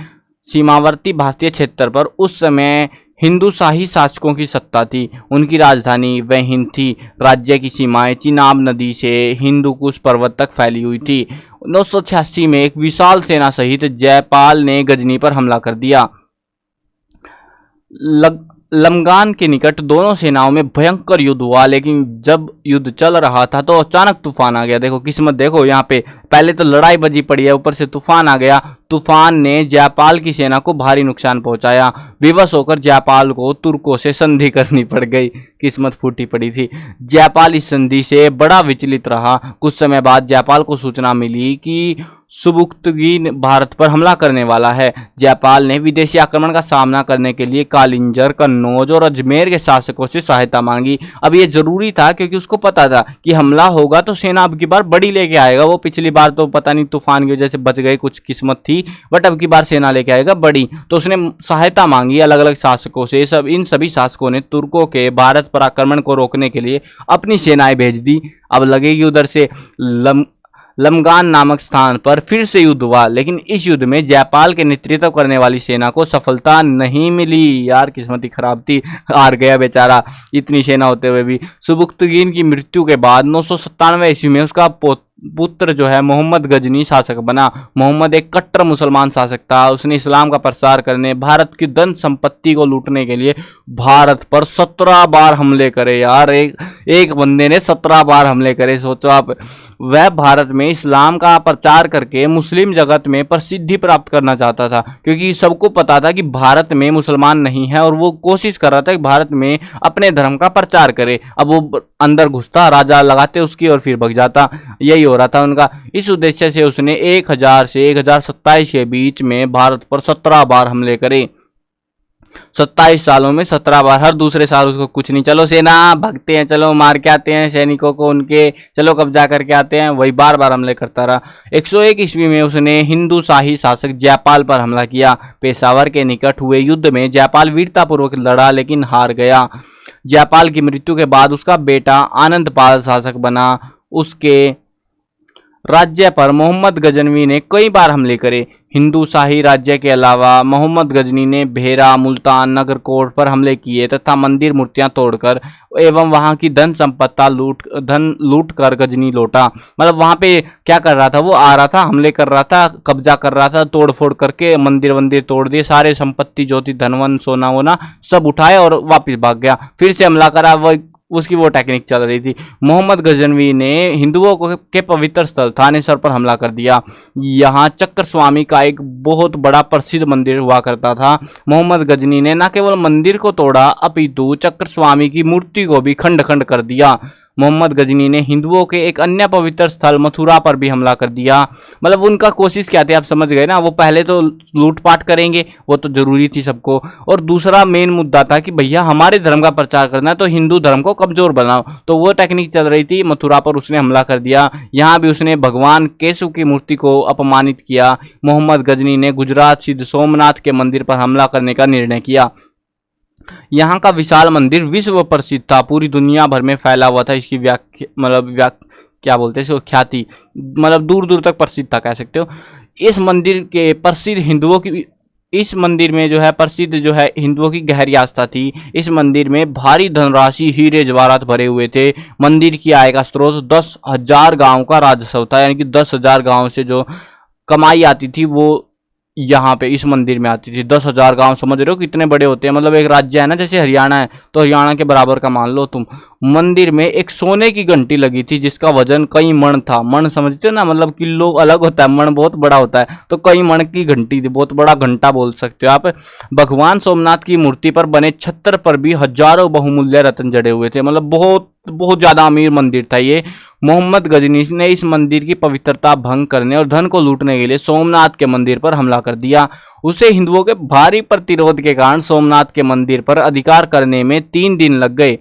भारतीय क्षेत्र पर उस समय हिंदू शाही शासकों की सत्ता थी। उनकी राजधानी वहिंद थी। राज्य की सीमाएं चिनाब नदी से हिंदुकुश पर्वत तक फैली हुई थी। 986 में एक विशाल सेना सहित जयपाल ने गजनी पर हमला कर दिया। लमगान के निकट दोनों सेनाओं में भयंकर युद्ध हुआ, लेकिन जब युद्ध चल रहा था तो अचानक तूफान आ गया। देखो किस्मत देखो, यहाँ पे पहले तो लड़ाई बजी पड़ी है, ऊपर से तूफान आ गया। तूफान ने जयपाल की सेना को भारी नुकसान पहुंचाया। विवश होकर जयपाल को तुर्कों से संधि करनी पड़ गई। किस्मत फूटी पड़ी थी। जयपाल इस संधि से बड़ा विचलित रहा। कुछ समय बाद जयपाल को सूचना मिली कि सुबुक्तगीन भारत पर हमला करने वाला है। जयपाल ने विदेशी आक्रमण का सामना करने के लिए कालिंजर, कन्नौज और अजमेर के शासकों से सहायता मांगी। अब ये जरूरी था क्योंकि उसको पता था कि हमला होगा तो सेना अब की बार बड़ी लेके आएगा। वो पिछली बार तो पता नहीं तूफान की वजह से बच गए, कुछ किस्मत थी, बट अब की बार सेना लेके आएगा बड़ी। तो उसने सहायता मांगी अलग अलग शासकों से। इन सभी शासकों ने तुर्कों के भारत पर आक्रमण को रोकने के लिए अपनी सेनाएं भेज दी। अब लगेगी उधर से लमगान नामक स्थान पर फिर से युद्ध हुआ, लेकिन इस युद्ध में जयपाल के नेतृत्व करने वाली सेना को सफलता नहीं मिली। यार किस्मत ही खराब थी, हार गया बेचारा इतनी सेना होते हुए भी। सुबुक्तगीन की मृत्यु के बाद 997 ईस्वी में उसका पुत्र जो है मोहम्मद गजनी शासक बना। मोहम्मद एक कट्टर मुसलमान शासक था। उसने इस्लाम का प्रसार करने, भारत की धन संपत्ति को लूटने के लिए भारत पर 17 बार हमले करे। यार एक बंदे ने 17 बार हमले करे, सोचो आप। वह भारत में इस्लाम का प्रचार करके मुस्लिम जगत में प्रसिद्धि प्राप्त करना चाहता था, क्योंकि सबको पता था कि भारत में मुसलमान नहीं है, और वो कोशिश कर रहा था कि भारत में अपने धर्म का प्रचार करे। अब वो अंदर घुसता, राजा लगाते उसकी और फिर भग जाता, यही हो रहा था उनका। इस उद्देश्य से उसने 1000 से 1027 के बीच में भारत पर 17 बार हमले करे। 27 सालों में 17 बार। हर दूसरे साल उसको कुछ नहीं, चलो सेना भगते हैं, चलो मार के आते हैं सैनिकों को उनके, चलो कब्जा करके आते हैं, वही बार बार हमले करता रहा। 101 ईस्वी में उसने हिंदू शाही शासक जयपाल पर हमला किया। पेशावर के निकट हुए युद्ध में जयपाल वीरतापूर्वक लड़ा लेकिन हार गया। जयपाल की मृत्यु के बाद उसका बेटा आनंदपाल शासक बना। उसके राज्य पर मोहम्मद गजनवी ने कई बार हमले करे। हिंदू शाही राज्य के अलावा मोहम्मद गजनी ने भेरा, मुल्तान, नगरकोट पर हमले किए तथा मंदिर मूर्तियां तोड़कर एवं वहां की धन संपत्ति लूट कर गजनी लौटा। मतलब वहां पे क्या कर रहा था, वो आ रहा था, हमले कर रहा था, कब्जा कर रहा था, तोड़ फोड़ करके मंदिर तोड़ दिए, सारे संपत्ति जो थी धनवन सोना वोना सब उठाए और वापिस भाग गया। फिर से हमला करा, उसकी वो टेक्निक चल रही थी। मोहम्मद गजनवी ने हिंदुओं के पवित्र स्थल थानेसर पर हमला कर दिया। यहाँ चक्र स्वामी का एक बहुत बड़ा प्रसिद्ध मंदिर हुआ करता था। मोहम्मद गजनी ने न केवल मंदिर को तोड़ा अपितु चक्र स्वामी की मूर्ति को भी खंड खंड कर दिया। मोहम्मद गजनी ने हिंदुओं के एक अन्य पवित्र स्थल मथुरा पर भी हमला कर दिया। मतलब उनका कोशिश क्या थी, आप समझ गए ना। वो पहले तो लूटपाट करेंगे, वो तो जरूरी थी सबको, और दूसरा मेन मुद्दा था कि भैया हमारे धर्म का प्रचार करना है तो हिंदू धर्म को कमजोर बनाओ। तो वो टेक्निक चल रही थी। मथुरा पर उसने हमला कर दिया। यहाँ भी उसने भगवान केशव की मूर्ति को अपमानित किया। मोहम्मद गजनी ने गुजरात सिद्ध सोमनाथ के मंदिर पर हमला करने का निर्णय किया। यहाँ का विशाल मंदिर विश्व प्रसिद्ध था, पूरी दुनिया भर में फैला हुआ था। इसकी क्या बोलते हैं इसको, ख्याति, मतलब दूर दूर तक प्रसिद्ध था, कह सकते हो। इस मंदिर के प्रसिद्ध हिंदुओं की इस मंदिर में जो है प्रसिद्ध जो है हिंदुओं की गहरी आस्था थी। इस मंदिर में भारी धनराशि, हीरे जवाहरात भरे हुए थे। मंदिर की आय का स्रोत 10,000 गाँव का राजस्व था, यानी कि 10,000 गाँव से जो कमाई आती थी वो यहाँ पे इस मंदिर में आती थी। 10,000 गांव, समझ रहे हो कितने बड़े होते हैं। मतलब एक राज्य है ना, जैसे हरियाणा है, तो हरियाणा के बराबर का मान लो तुम। मंदिर में एक सोने की घंटी लगी थी जिसका वजन कई मण था। मण समझते हो ना, मतलब किलो अलग होता है, मण बहुत बड़ा होता है, तो कई मण की घंटी थी, बहुत बड़ा घंटा बोल सकते हो आप। भगवान सोमनाथ की मूर्ति पर बने छत्र पर भी हजारों बहुमूल्य रत्न जड़े हुए थे। मतलब बहुत ज्यादा अमीर मंदिर था ये। मोहम्मद गजनी ने इस मंदिर की पवित्रता भंग करने और धन को लूटने के लिए सोमनाथ के मंदिर पर हमला कर दिया। उसे हिंदुओं के भारी प्रतिरोध के कारण सोमनाथ के मंदिर पर अधिकार करने में 3 दिन लग गए।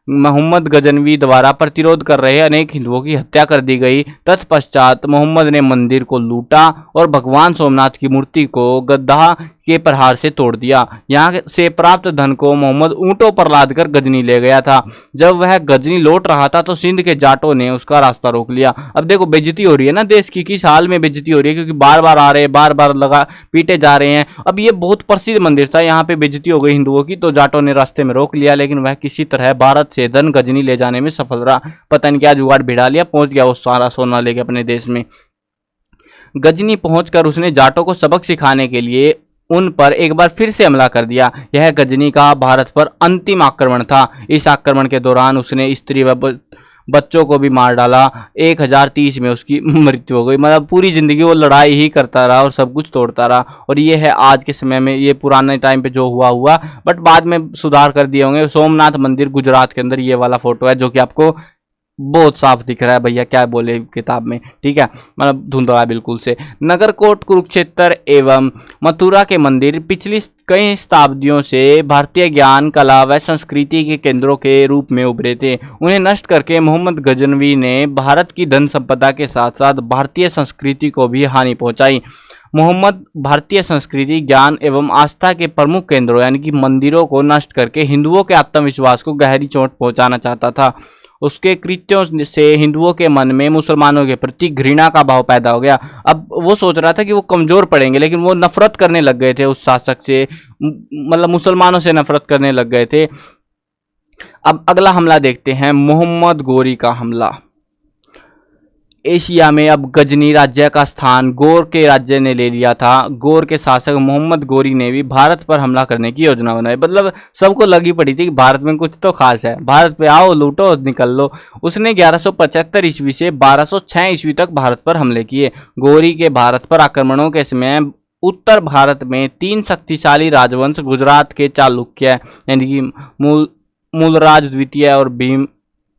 मोहम्मद गजनवी द्वारा प्रतिरोध कर रहे अनेक हिंदुओं की हत्या कर दी गई। तत्पश्चात मोहम्मद ने मंदिर को लूटा और भगवान सोमनाथ की मूर्ति को गद्दा के प्रहार से तोड़ दिया। यहाँ से प्राप्त धन को मोहम्मद ऊंटों पर लादकर गजनी ले गया था। जब वह गजनी लौट रहा था तो सिंध के जाटों ने उसका रास्ता रोक लिया। अब देखो बेइज्जती हो रही है ना देश की, किस हाल में बेइज्जती हो रही है, क्योंकि बार बार आ रहे हैं, बार बार लगा पीटे जा रहे हैं। अब ये बहुत प्रसिद्ध मंदिर था, यहाँ पे बेइज्जती हो गई हिंदुओं की, तो जाटों ने रास्ते में रोक लिया। लेकिन वह किसी तरह भारत से धन गजनी ले जाने में सफल रहा। पता नहीं क्या जुगाड़ भिड़ा लिया, पहुंच गया वो सारा सोना लेके अपने देश में। गजनी पहुंचकर उसने जाटों को सबक सिखाने के लिए उन पर एक बार फिर से हमला कर दिया। यह गजनी का भारत पर अंतिम आक्रमण था। इस आक्रमण के दौरान उसने स्त्री व बच्चों को भी मार डाला। 1030 में उसकी मृत्यु हो गई। मतलब पूरी जिंदगी वो लड़ाई ही करता रहा और सब कुछ तोड़ता रहा। और ये है आज के समय में, ये पुराने टाइम पे जो हुआ, बट बाद में सुधार कर दिए होंगे। सोमनाथ मंदिर गुजरात के अंदर ये वाला फोटो है जो कि आपको बहुत साफ दिख रहा है। भैया क्या बोले किताब में, ठीक है, मतलब धुंधला है बिल्कुल से। नगरकोट, कुरुक्षेत्र एवं मथुरा के मंदिर पिछली कई शताब्दियों से भारतीय ज्ञान, कला व संस्कृति के केंद्रों के रूप में उभरे थे। उन्हें नष्ट करके मोहम्मद गजनवी ने भारत की धन संपदा के साथ साथ भारतीय संस्कृति को भी हानि पहुंचाई। मोहम्मद भारतीय संस्कृति, ज्ञान एवं आस्था के प्रमुख केंद्रों यानी कि मंदिरों को नष्ट करके हिंदुओं के आत्मविश्वास को गहरी चोट पहुंचाना चाहता था। उसके कृत्यों से हिंदुओं के मन में मुसलमानों के प्रति घृणा का भाव पैदा हो गया। अब वो सोच रहा था कि वो कमजोर पड़ेंगे, लेकिन वो नफरत करने लग गए थे उस शासक से, मतलब मुसलमानों से नफरत करने लग गए थे। अब अगला हमला देखते हैं, मोहम्मद गोरी का हमला। एशिया में अब गजनी राज्य का स्थान गौर के राज्य ने ले लिया था। गौर के शासक मोहम्मद गोरी ने भी भारत पर हमला करने की योजना बनाई। मतलब सबको लगी पड़ी थी कि भारत में कुछ तो खास है, भारत पे आओ, लूटो, निकल लो। उसने 1175 ईस्वी से 1206 ईस्वी तक भारत पर हमले किए। गोरी के भारत पर आक्रमणों के समय उत्तर भारत में 3 शक्तिशाली राजवंश, गुजरात के चालुक्य यानी कि मूलराज द्वितीय और भीम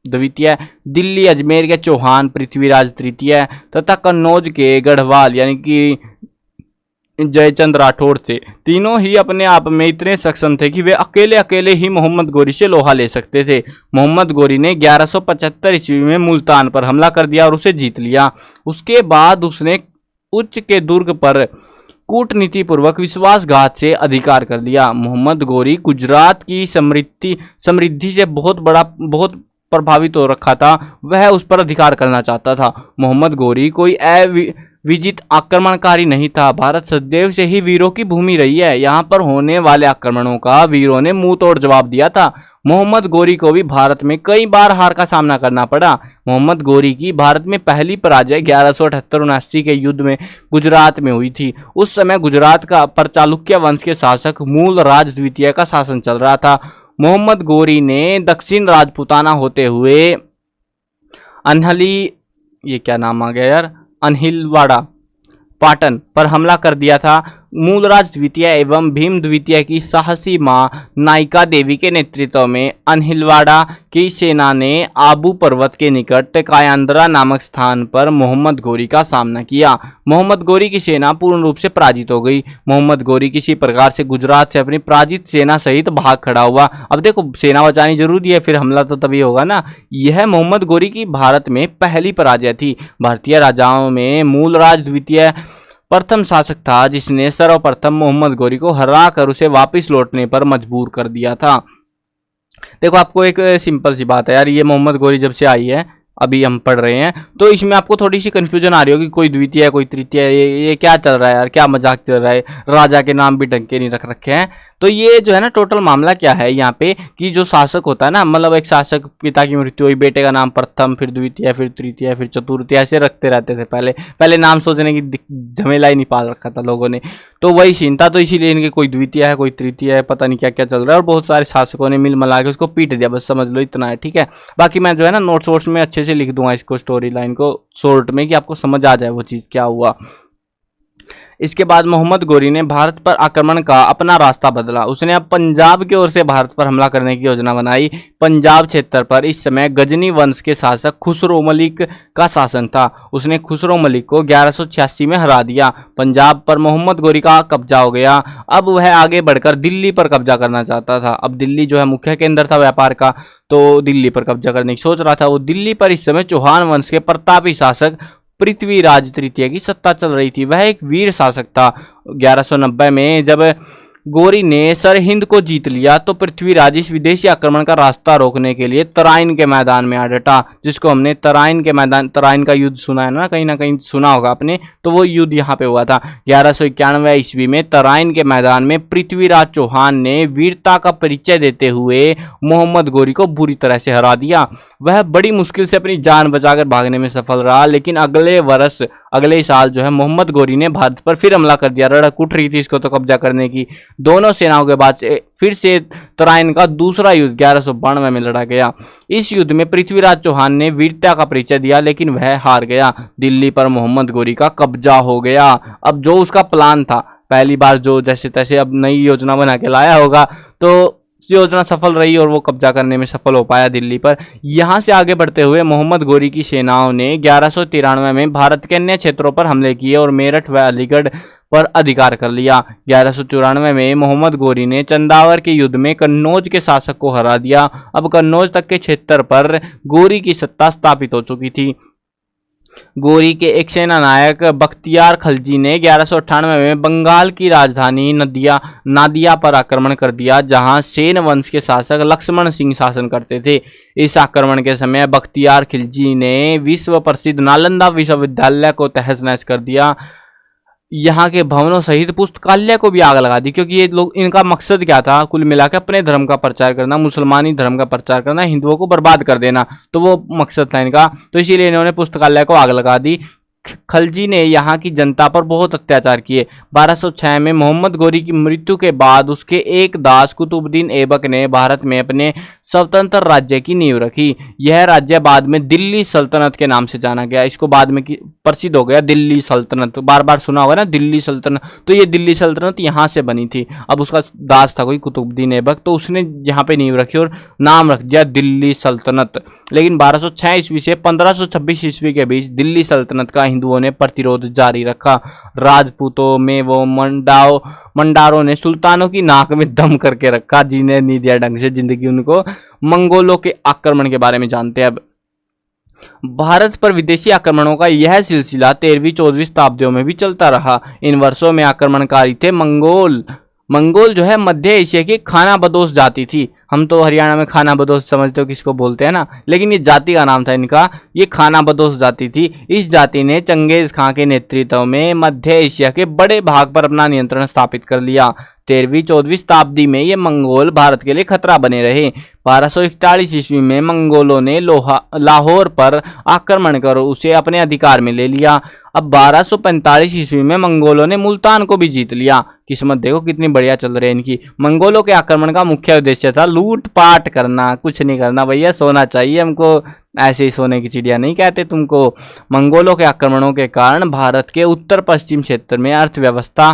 द्वितीय, दिल्ली अजमेर के चौहान पृथ्वीराज तृतीय तथा कन्नौज के गढ़वाल यानी कि जयचंद राठौड़ थे। तीनों ही अपने आप में इतने सक्षम थे कि वे अकेले अकेले ही मोहम्मद गोरी से लोहा ले सकते थे। मोहम्मद गोरी ने 1175 ईस्वी में मुल्तान पर हमला कर दिया और उसे जीत लिया। उसके बाद उसने उच्च के दुर्ग पर कूटनीति पूर्वक विश्वासघात से अधिकार कर लिया। मोहम्मद गोरी गुजरात की समृद्धि से बहुत प्रभावित हो रखा था, वह उस पर अधिकार करना चाहता था। मोहम्मद गोरी कोई अविजित आक्रमणकारी नहीं था। भारत सदैव से ही वीरों की भूमि रही है। यहाँ पर होने वाले आक्रमणों का वीरों ने मुंह तोड़ जवाब दिया था। मोहम्मद गोरी को भी भारत में कई बार हार का सामना करना पड़ा। मोहम्मद गोरी की भारत में पहली पराजय 1178-79 के युद्ध में गुजरात में हुई थी। उस समय गुजरात का पर चालुक्य वंश के शासक मूलराज द्वितीय का शासन चल रहा था। मोहम्मद गोरी ने दक्षिण राजपूताना होते हुए अनहिलवाड़ा पाटन पर हमला कर दिया था। मूलराज द्वितीय एवं भीम द्वितीय की साहसी मां नायिका देवी के नेतृत्व में अनहिलवाड़ा की सेना ने आबू पर्वत के निकट कायांद्रा नामक स्थान पर मोहम्मद गोरी का सामना किया। मोहम्मद गोरी की सेना पूर्ण रूप से पराजित हो गई। मोहम्मद गोरी किसी प्रकार से गुजरात से अपनी पराजित सेना सहित भाग खड़ा हुआ। अब देखो, सेना बचानी जरूरी है, फिर हमला तो तभी होगा ना। यह मोहम्मद गोरी की भारत में पहली पराजय थी। भारतीय राजाओं में मूलराज द्वितीय प्रथम शासक था जिसने सर्वप्रथम मोहम्मद गोरी को हराकर उसे वापस लौटने पर मजबूर कर दिया था। देखो, आपको एक सिंपल सी बात है यार, ये मोहम्मद गोरी जब से आई है, अभी हम पढ़ रहे हैं, तो इसमें आपको थोड़ी सी कंफ्यूजन आ रही होगी, कोई द्वितीय है कोई तृतीय है, ये क्या चल रहा है यार, क्या मजाक चल रहा है, राजा के नाम भी ढंग के नहीं रख रखे हैं। तो ये जो है ना टोटल मामला क्या है यहाँ पे कि जो शासक होता है ना, मतलब एक शासक पिता की मृत्यु हुई, बेटे का नाम प्रथम, फिर द्वितीय, फिर तृतीय, फिर चतुर्थी, ऐसे रखते रहते थे। पहले नाम सोचने की झमेला ही नहीं पाल रखा था लोगों ने, तो वही सीन था। तो इसीलिए इनके कोई द्वितीय है कोई तृतीय है, पता नहीं क्या क्या चल रहा है, और बहुत सारे शासकों ने मिल मिला के उसको पीट दिया, बस समझ लो इतना है, ठीक है। बाकी मैं जो है ना नोट्स वोट्स में अच्छे से लिख दूंगा इसको, स्टोरी लाइन को शॉर्ट में, कि आपको समझ आ जाए वो चीज़ क्या हुआ। इसके बाद मोहम्मद गोरी ने भारत पर आक्रमण का अपना रास्ता बदला। उसने अब पंजाब की ओर से भारत पर हमला करने की योजना बनाई। पंजाब क्षेत्र पर इस समय गजनी वंश के शासक खुसरो मलिक का शासन था। उसने खुसरो मलिक को 1186 में हरा दिया। पंजाब पर मोहम्मद गोरी का कब्जा हो गया। अब वह आगे बढ़कर दिल्ली पर कब्जा करना चाहता था। अब दिल्ली जो है मुख्य केंद्र था व्यापार का, तो दिल्ली पर कब्जा करने की सोच रहा था वो। दिल्ली पर इस समय चौहान वंश के प्रतापी शासक पृथ्वीराज तृतीय की सत्ता चल रही थी। वह एक वीर शासक था। 1190 में जब गोरी ने सरहिंद को जीत लिया तो पृथ्वीराज इस विदेशी आक्रमण का रास्ता रोकने के लिए तराइन के मैदान में आ डटा, जिसको हमने तराइन का युद्ध सुना है ना कहीं सुना होगा आपने, तो वो युद्ध यहाँ पे हुआ था। 1191 ईस्वी में तराइन के मैदान में पृथ्वीराज चौहान ने वीरता का परिचय देते हुए मोहम्मद गोरी को बुरी तरह से हरा दिया। वह बड़ी मुश्किल से अपनी जान बचाकर भागने में सफल रहा, लेकिन अगले वर्ष अगले ही साल जो है मोहम्मद गोरी ने भारत पर फिर हमला कर दिया। रड़क उठ रही थी इसको तो कब्जा करने की। दोनों सेनाओं के बाद फिर से तराइन का दूसरा युद्ध 1192 में लड़ा गया। इस युद्ध में पृथ्वीराज चौहान ने वीरता का परिचय दिया, लेकिन वह हार गया। दिल्ली पर मोहम्मद गोरी का कब्जा हो गया। अब जो उसका प्लान था, पहली बार जो जैसे तैसे अब नई योजना बना के लाया होगा, तो योजना सफल रही और वो कब्जा करने में सफल हो पाया दिल्ली पर। यहाँ से आगे बढ़ते हुए मोहम्मद गोरी की सेनाओं ने 1193 में भारत के अन्य क्षेत्रों पर हमले किए और मेरठ व अलीगढ़ पर अधिकार कर लिया। 1194 में मोहम्मद गोरी ने चंदावर के युद्ध में कन्नौज के शासक को हरा दिया। अब कन्नौज तक के क्षेत्र पर गोरी की सत्ता स्थापित हो चुकी थी। गोरी के एक सेना नायक बख्तियार खलजी ने 1198 में बंगाल की राजधानी नादिया पर आक्रमण कर दिया, जहां सेन वंश के शासक लक्ष्मण सिंह शासन करते थे। इस आक्रमण के समय बख्तियार खिलजी ने विश्व प्रसिद्ध नालंदा विश्वविद्यालय को तहस नहस कर दिया। यहाँ के भवनों सहित पुस्तकालय को भी आग लगा दी, क्योंकि ये लोग, इनका मकसद क्या था, कुल मिलाकर अपने धर्म का प्रचार करना, मुसलमानी धर्म का प्रचार करना, हिंदुओं को बर्बाद कर देना, तो वो मकसद था इनका। तो इसीलिए इन्होंने पुस्तकालय को आग लगा दी। खलजी ने यहाँ की जनता पर बहुत अत्याचार किए। 1206 में मोहम्मद गोरी की मृत्यु के बाद उसके एक दास कुतुबुद्दीन ऐबक ने भारत में अपने स्वतंत्र राज्य की नींव रखी। यह राज्य बाद में दिल्ली सल्तनत के नाम से जाना गया। इसको बाद में प्रसिद्ध हो गया दिल्ली सल्तनत। बार बार सुना होगा ना दिल्ली सल्तनत, तो ये दिल्ली सल्तनत यहाँ से बनी थी। अब उसका दास था कोई कुतुबुद्दीन ऐबक, तो उसने यहाँ पे नींव रखी और नाम रख दिया दिल्ली सल्तनत। लेकिन 1206 ईस्वी से 1526 ईस्वी के बीच दिल्ली सल्तनत का हिंदुओं ने प्रतिरोध जारी रखा। राजपूतों में वो मंडारों ने सुल्तानों की नाक में दम करके रखा, जिन्हें नहीं दिया ढंग से जिंदगी उनको। मंगोलों के आक्रमण के बारे में जानते हैं अब। भारत पर विदेशी आक्रमणों का यह सिलसिला 13वीं-14वीं शताब्दियों में भी चलता रहा। इन वर्षों में आक्रमणकारी थे मंगोल जो है मध्य एशिया की खाना बदोश जाति थी। हम तो हरियाणा में खाना बदोश समझते हो किसको बोलते हैं ना, लेकिन ये जाति का नाम था इनका, ये खाना बदोश जाति थी। इस जाति ने चंगेज खां के नेतृत्व में मध्य एशिया के बड़े भाग पर अपना नियंत्रण स्थापित कर लिया। 13वीं-14वीं शताब्दी में ये मंगोल भारत के लिए खतरा बने रहे। 1241 ईस्वी में मंगोलों ने लाहौर पर आक्रमण कर उसे अपने अधिकार में ले लिया। अब 1245 ईस्वी में मंगोलों ने मुल्तान को भी जीत लिया। किस्मत देखो कितनी बढ़िया चल रही है इनकी। मंगोलों के आक्रमण का मुख्य उद्देश्य था लूटपाट करना, कुछ नहीं करना भैया, सोना चाहिए हमको, ऐसे ही सोने की चिड़िया नहीं कहते तुमको। मंगोलों के आक्रमणों के कारण भारत के उत्तर पश्चिम क्षेत्र में अर्थव्यवस्था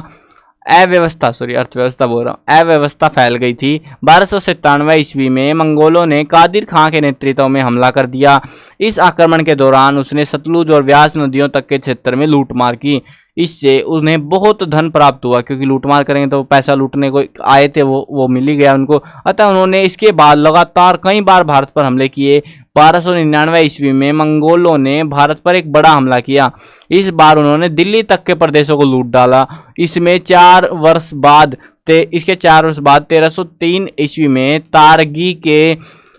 फैल गई थी। 1297 ईस्वी में मंगोलों ने कादिर खां के नेतृत्व में हमला कर दिया। इस आक्रमण के दौरान उसने सतलुज और व्यास नदियों तक के क्षेत्र में लूटमार की। इससे उन्हें बहुत धन प्राप्त हुआ, क्योंकि लूटमार करेंगे तो पैसा लूटने को आए थे, वो मिल ही गया उनको। अतः उन्होंने इसके बाद लगातार कई बार भारत पर हमले किए। 1299 ईस्वी में मंगोलों ने भारत पर एक बड़ा हमला किया। इस बार उन्होंने दिल्ली तक के प्रदेशों को लूट डाला। इसके 4 वर्ष बाद 1303 ईस्वी में तारगी के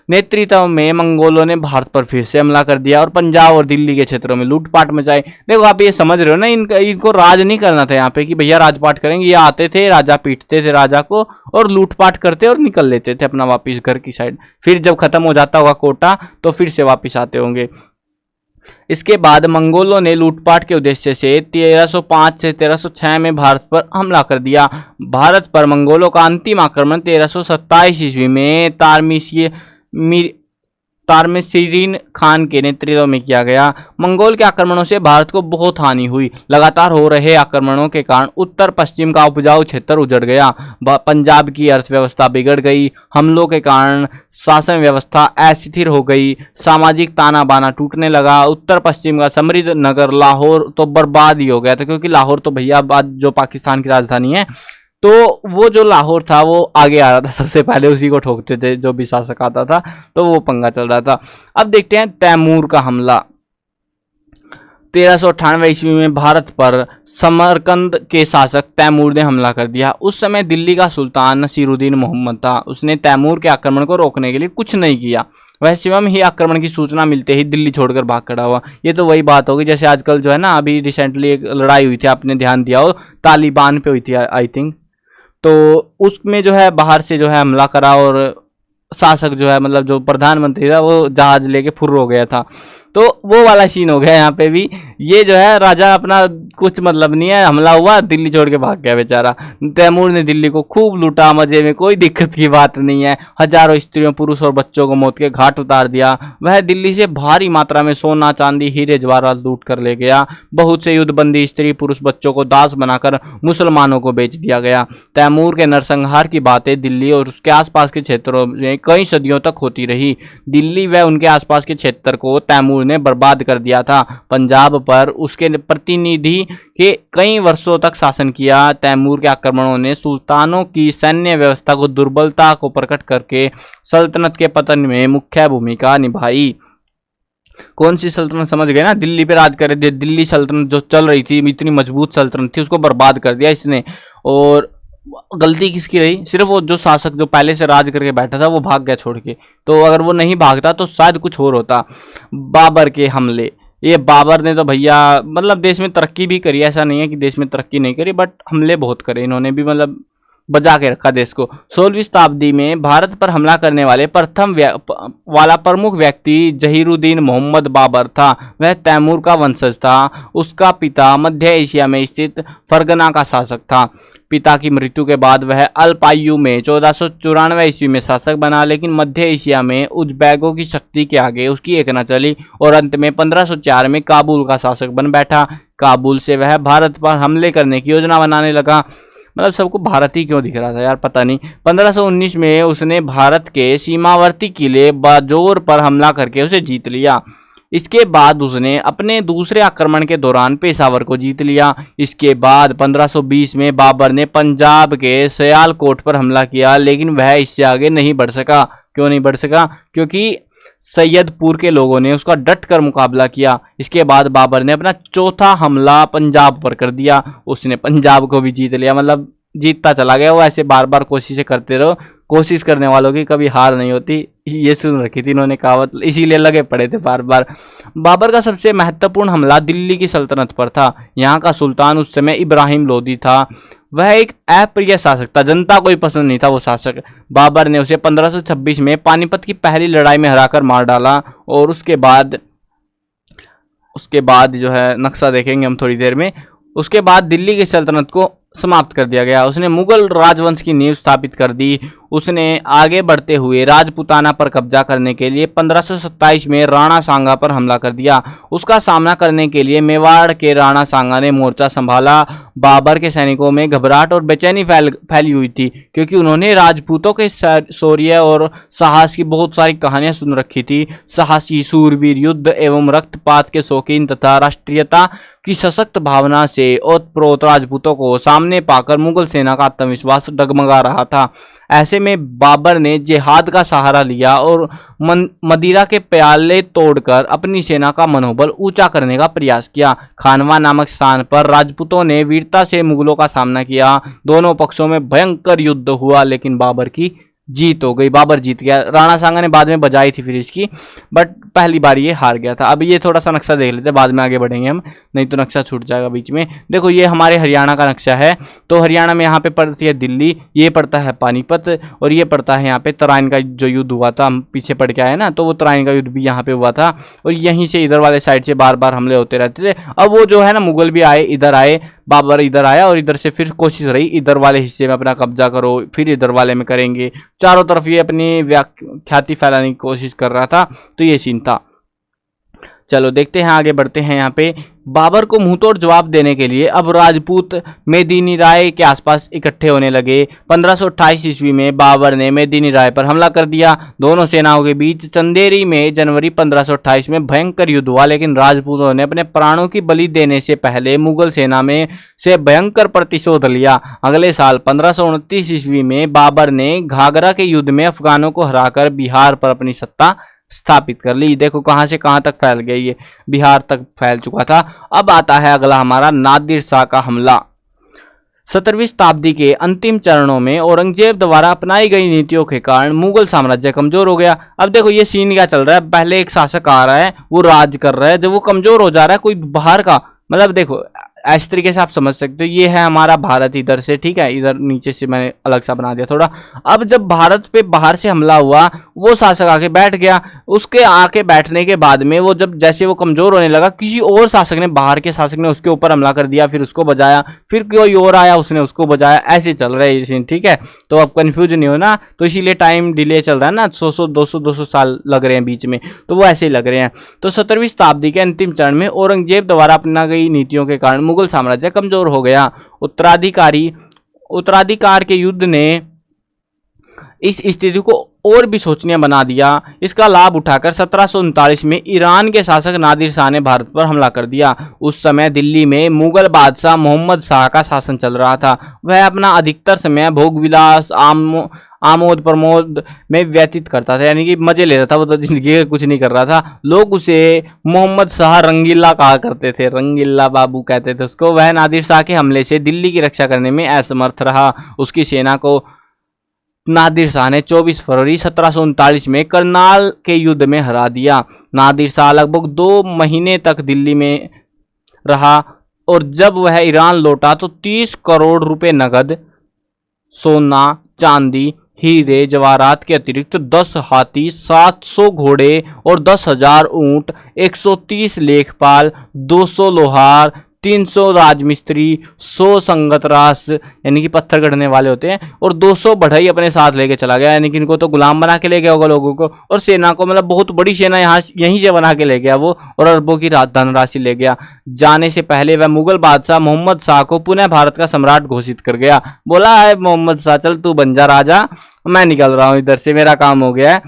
नेतृत्व में मंगोलों ने भारत पर फिर से हमला कर दिया और पंजाब और दिल्ली के क्षेत्रों में लूटपाट मचाई। देखो आप ये समझ रहे हो ना, इनको राज नहीं करना था यहाँ पे कि भैया राजपाट करेंगे। ये आते थे, राजा पीटते थे राजा को और लूटपाट करते और निकल लेते थे अपना वापिस घर की साइड। फिर जब खत्म हो जाता होगा कोटा तो फिर से वापिस आते होंगे। इसके बाद मंगोलों ने लूटपाट के उद्देश्य से 1305 से 1306 में भारत पर हमला कर दिया। भारत पर मंगोलों का अंतिम आक्रमण 1327 ईस्वी में तारमिसिरीन खान के नेतृत्व में किया गया। मंगोल के आक्रमणों से भारत को बहुत हानि हुई। लगातार हो रहे आक्रमणों के कारण उत्तर पश्चिम का उपजाऊ क्षेत्र उजड़ गया। पंजाब की अर्थव्यवस्था बिगड़ गई। हमलों के कारण शासन व्यवस्था अस्थिर हो गई। सामाजिक ताना बाना टूटने लगा। उत्तर पश्चिम का समृद्ध नगर लाहौर तो बर्बाद ही हो गया था, क्योंकि लाहौर तो भैया बाद जो पाकिस्तान की राजधानी है, तो वो जो लाहौर था वो आगे आ रहा था, सबसे पहले उसी को ठोकते थे जो भी शासक आता था, तो वो पंगा चल रहा था। अब देखते हैं तैमूर का हमला। 1398 ईस्वी में भारत पर समरकंद के शासक तैमूर ने हमला कर दिया। उस समय दिल्ली का सुल्तान नसीरुद्दीन मोहम्मद था। उसने तैमूर के आक्रमण को रोकने के लिए कुछ नहीं किया। वह स्वयं ही आक्रमण की सूचना मिलते ही दिल्ली छोड़कर भाग खड़ा हुआ। ये तो वही बात होगी जैसे आजकल जो है ना, अभी रिसेंटली एक लड़ाई हुई थी, आपने ध्यान दिया हो, तालिबान पे हुई थी आई थिंक, तो उसमें जो है बाहर से जो है हमला करा और शासक जो है, मतलब जो प्रधानमंत्री था, वो जहाज लेके फुर्र हो गया था। तो वो वाला सीन हो गया यहाँ पे भी। ये जो है राजा अपना कुछ मतलब नहीं है, हमला हुआ, दिल्ली छोड़ के भाग गया बेचारा। तैमूर ने दिल्ली को खूब लूटा मजे में, कोई दिक्कत की बात नहीं है। हजारों स्त्रियों, पुरुष और बच्चों को मौत के घाट उतार दिया। वह दिल्ली से भारी मात्रा में सोना, चांदी, हीरे जवाहरात लूट कर ले गया। बहुत से युद्धबंदी स्त्री, पुरुष, बच्चों को दास बनाकर मुसलमानों को बेच दिया गया। तैमूर के नरसंहार की बातें दिल्ली और उसके आसपास के क्षेत्रों में कई सदियों तक होती रही। दिल्ली व उनके आसपास के क्षेत्र को तैमूर ने बर्बाद कर दिया था। पंजाब पर उसके प्रतिनिधि के कई वर्षों तक शासन किया। तैमूर के आक्रमणों ने सुल्तानों की सैन्य व्यवस्था को दुर्बलता को प्रकट करके सल्तनत के पतन में मुख्य भूमिका निभाई। कौन सी सल्तनत समझ गए ना, दिल्ली पे राज कर रहे थे। दिल्ली सल्तनत जो चल रही थी, इतनी मजबूत सल्तनत थी, उसको बर्बाद कर दिया इसने। और गलती किसकी रही? सिर्फ वो जो शासक जो पहले से राज करके बैठा था, वो भाग गया छोड़ के। तो अगर वो नहीं भागता तो शायद कुछ और होता। बाबर के हमले, ये बाबर ने तो भैया मतलब देश में तरक्की भी करी, ऐसा नहीं है कि देश में तरक्की नहीं करी, बट हमले बहुत करे इन्होंने भी, मतलब बचा के रखा देश को। 16वीं शताब्दी में भारत पर हमला करने वाले प्रथम वाला प्रमुख व्यक्ति जहीरुद्दीन मोहम्मद बाबर था। वह तैमूर का वंशज था। उसका पिता मध्य एशिया में स्थित फरगना का शासक था। पिता की मृत्यु के बाद वह अल्प आयु में 1494 ईस्वी में शासक बना, लेकिन मध्य एशिया में उज़्बेकों की शक्ति के आगे उसकी एक न चली और अंत में 1504 में काबुल का शासक बन बैठा। काबुल से वह भारत पर हमले करने की योजना बनाने लगा। मतलब सबको भारत ही क्यों दिख रहा था यार, पता नहीं। 1519 में उसने भारत के सीमावर्ती किले बाजोर पर हमला करके उसे जीत लिया। इसके बाद उसने अपने दूसरे आक्रमण के दौरान पेशावर को जीत लिया। इसके बाद 1520 में बाबर ने पंजाब के सियालकोट पर हमला किया, लेकिन वह इससे आगे नहीं बढ़ सका। क्यों नहीं बढ़ सका? क्योंकि सैयदपुर के लोगों ने उसका डट कर मुकाबला किया। इसके बाद बाबर ने अपना चौथा हमला पंजाब पर कर दिया। उसने पंजाब को भी जीत लिया, मतलब जीतता चला गया। वो ऐसे बार बार कोशिशें करते रहो, कोशिश करने वालों की कभी हार नहीं होती, ये सुन रखी थी इन्होंने कहावत, इसीलिए लगे पड़े थे बार बार। बाबर का सबसे महत्वपूर्ण हमला दिल्ली की सल्तनत पर था। यहाँ का सुल्तान उस समय इब्राहिम लोदी था। वह एक अप्रिय शासक था, जनता को ही पसंद नहीं था वो शासक। बाबर ने उसे 1526 में पानीपत की पहली लड़ाई में हराकर मार डाला। और उसके बाद जो है नक्शा देखेंगे हम थोड़ी देर में। उसके बाद दिल्ली की सल्तनत को समाप्त कर दिया गया। उसने मुगल राजवंश की नींव स्थापित कर दी। उसने आगे बढ़ते हुए राजपूताना पर कब्जा करने के लिए 1527 में राणा सांगा पर हमला कर दिया। उसका सामना करने के लिए मेवाड़ के राणा सांगा ने मोर्चा संभाला। बाबर के सैनिकों में घबराहट और बेचैनी फैली हुई थी, क्योंकि उन्होंने राजपूतों के शौर्य और साहस की बहुत सारी कहानियां सुन रखी थी। साहसी, शूरवीर, युद्ध एवं रक्तपात के शौकीन तथा राष्ट्रीयता की सशक्त भावना से ओतप्रोत राजपूतों को सामने पाकर मुगल सेना का आत्मविश्वास डगमगा रहा था। ऐसे में बाबर ने जिहाद का सहारा लिया और मदिरा के प्याले तोड़कर अपनी सेना का मनोबल ऊंचा करने का प्रयास किया। खानवा नामक स्थान पर राजपूतों ने वीरता से मुगलों का सामना किया। दोनों पक्षों में भयंकर युद्ध हुआ, लेकिन बाबर की जीत हो गई। बाबर जीत गया। राणा सांगा ने बाद में बजाई थी फिर इसकी, बट पहली बार ये हार गया था। अब ये थोड़ा सा नक्शा देख लेते हैं, बाद में आगे बढ़ेंगे हम, नहीं तो नक्शा छूट जाएगा बीच में। देखो ये हमारे हरियाणा का नक्शा है। तो हरियाणा में यहाँ पे पड़ती है दिल्ली, ये पड़ता है पानीपत, और ये पड़ता है यहाँ पे तराइन का जो युद्ध हुआ था, हम पीछे पड़ के आए ना, तो वो तराइन का युद्ध भी यहाँ पे हुआ था। और यहीं से इधर वाले साइड से बार बार हमले होते रहते थे। अब वो जो है ना, मुगल भी आए, इधर आए, बाबर इधर आया, और इधर से फिर कोशिश रही इधर वाले हिस्से में अपना कब्जा करो, फिर इधर वाले में करेंगे। चारों तरफ ये अपनी ख्याति फैलाने की कोशिश कर रहा था। तो ये सीन था। चलो देखते हैं, आगे बढ़ते हैं। यहाँ पे बाबर को मुंहतोड़ जवाब देने के लिए अब राजपूत मेदिनी राय के आसपास इकट्ठे होने लगे। 1528 ईस्वी में बाबर ने मेदिनी राय पर हमला कर दिया। दोनों सेनाओं के बीच चंदेरी में जनवरी 1528 में भयंकर युद्ध हुआ, लेकिन राजपूतों ने अपने प्राणों की बलि देने से पहले मुगल सेना में से भयंकर प्रतिशोध लिया। अगले साल 1529 ईस्वी में बाबर ने घाघरा के युद्ध में अफगानों को हराकर बिहार पर अपनी सत्ता स्थापित कर ली। देखो कहां से कहां तक फैल गई, ये बिहार तक फैल चुका था। अब आता है अगला हमारा नादिर शाह का हमला। 17वीं शताब्दी के अंतिम चरणों में औरंगजेब द्वारा अपनाई गई नीतियों के कारण मुगल साम्राज्य कमजोर हो गया। अब देखो ये सीन क्या चल रहा है, पहले एक शासक आ रहा है, वो राज कर रहा है, जब वो कमजोर हो जा रहा है, कोई बाहर का, मतलब देखो इस तरीके से आप समझ सकते हो। ये है हमारा भारत इधर से, ठीक है, इधर नीचे से मैंने अलग सा बना दिया थोड़ा। अब जब भारत पे बाहर से हमला हुआ, वो शासक आके बैठ गया। उसके आके बैठने के बाद में वो जब जैसे वो कमजोर होने लगा, किसी और शासक ने, बाहर के शासक ने उसके ऊपर हमला कर दिया, फिर उसको बजाया, फिर कोई और आया उसने उसको बजाया, ऐसे चल रहा है ये सीन, ठीक है। तो अब कंफ्यूज नहीं हो ना, तो इसीलिए टाइम डिले चल रहा है ना, 100-200 साल लग रहे हैं बीच में, तो वो ऐसे ही लग रहे हैं। तो 17वीं शताब्दी के अंतिम चरण में औरंगजेब द्वारा अपना गई नीतियों के कारण मुगल साम्राज्य कमजोर हो गया। उत्तराधिकार के युद्ध ने इस स्थिति को और भी शोचनीय बना दिया। इसका लाभ उठाकर 1739 में ईरान के शासक नादिर शाह ने भारत पर हमला कर दिया। उस समय दिल्ली में मुगल बादशाह मोहम्मद शाह का शासन चल रहा था। वह अपना अधिकतर समय भोग विलास, आमोद प्रमोद में व्यतीत करता था, यानी कि मजे ले रहा था वो, तो जिंदगी का कुछ नहीं कर रहा था। लोग उसे मोहम्मद शाह रंगीला कहा करते थे, रंगीला बाबू कहते थे उसको। वह नादिर शाह के हमले से दिल्ली की रक्षा करने में असमर्थ रहा। उसकी सेना को नादिर शाह ने 24 फरवरी 1739 में करनाल के युद्ध में हरा दिया। नादिर शाह लगभग 2 महीने तक दिल्ली में रहा और जब वह ईरान लौटा तो 30 करोड़ रुपए नगद, सोना, चांदी, हीरे जवाहरात के अतिरिक्त 10 हाथी, 700 घोड़े और 10,000 ऊंट, 130 लेखपाल, 200 लोहार, 300 राजमिस्त्री, 100 संगत रास यानी कि पत्थर गढ़ने वाले होते हैं, और 200 बढ़ई अपने साथ लेके चला गया, यानी कि इनको तो गुलाम बना के ले गया होगा लोगों को, और सेना को, मतलब बहुत बड़ी सेना यहाँ यहीं से बना के ले गया वो, और अरबों की धनराशि ले गया। जाने से पहले वह मुगल बादशाह मोहम्मद शाह को पुनः भारत का सम्राट घोषित कर गया। बोला है मोहम्मद शाह, चल तू बन जा राजा, मैं निकल रहा हूँ इधर से, मेरा काम हो गया है।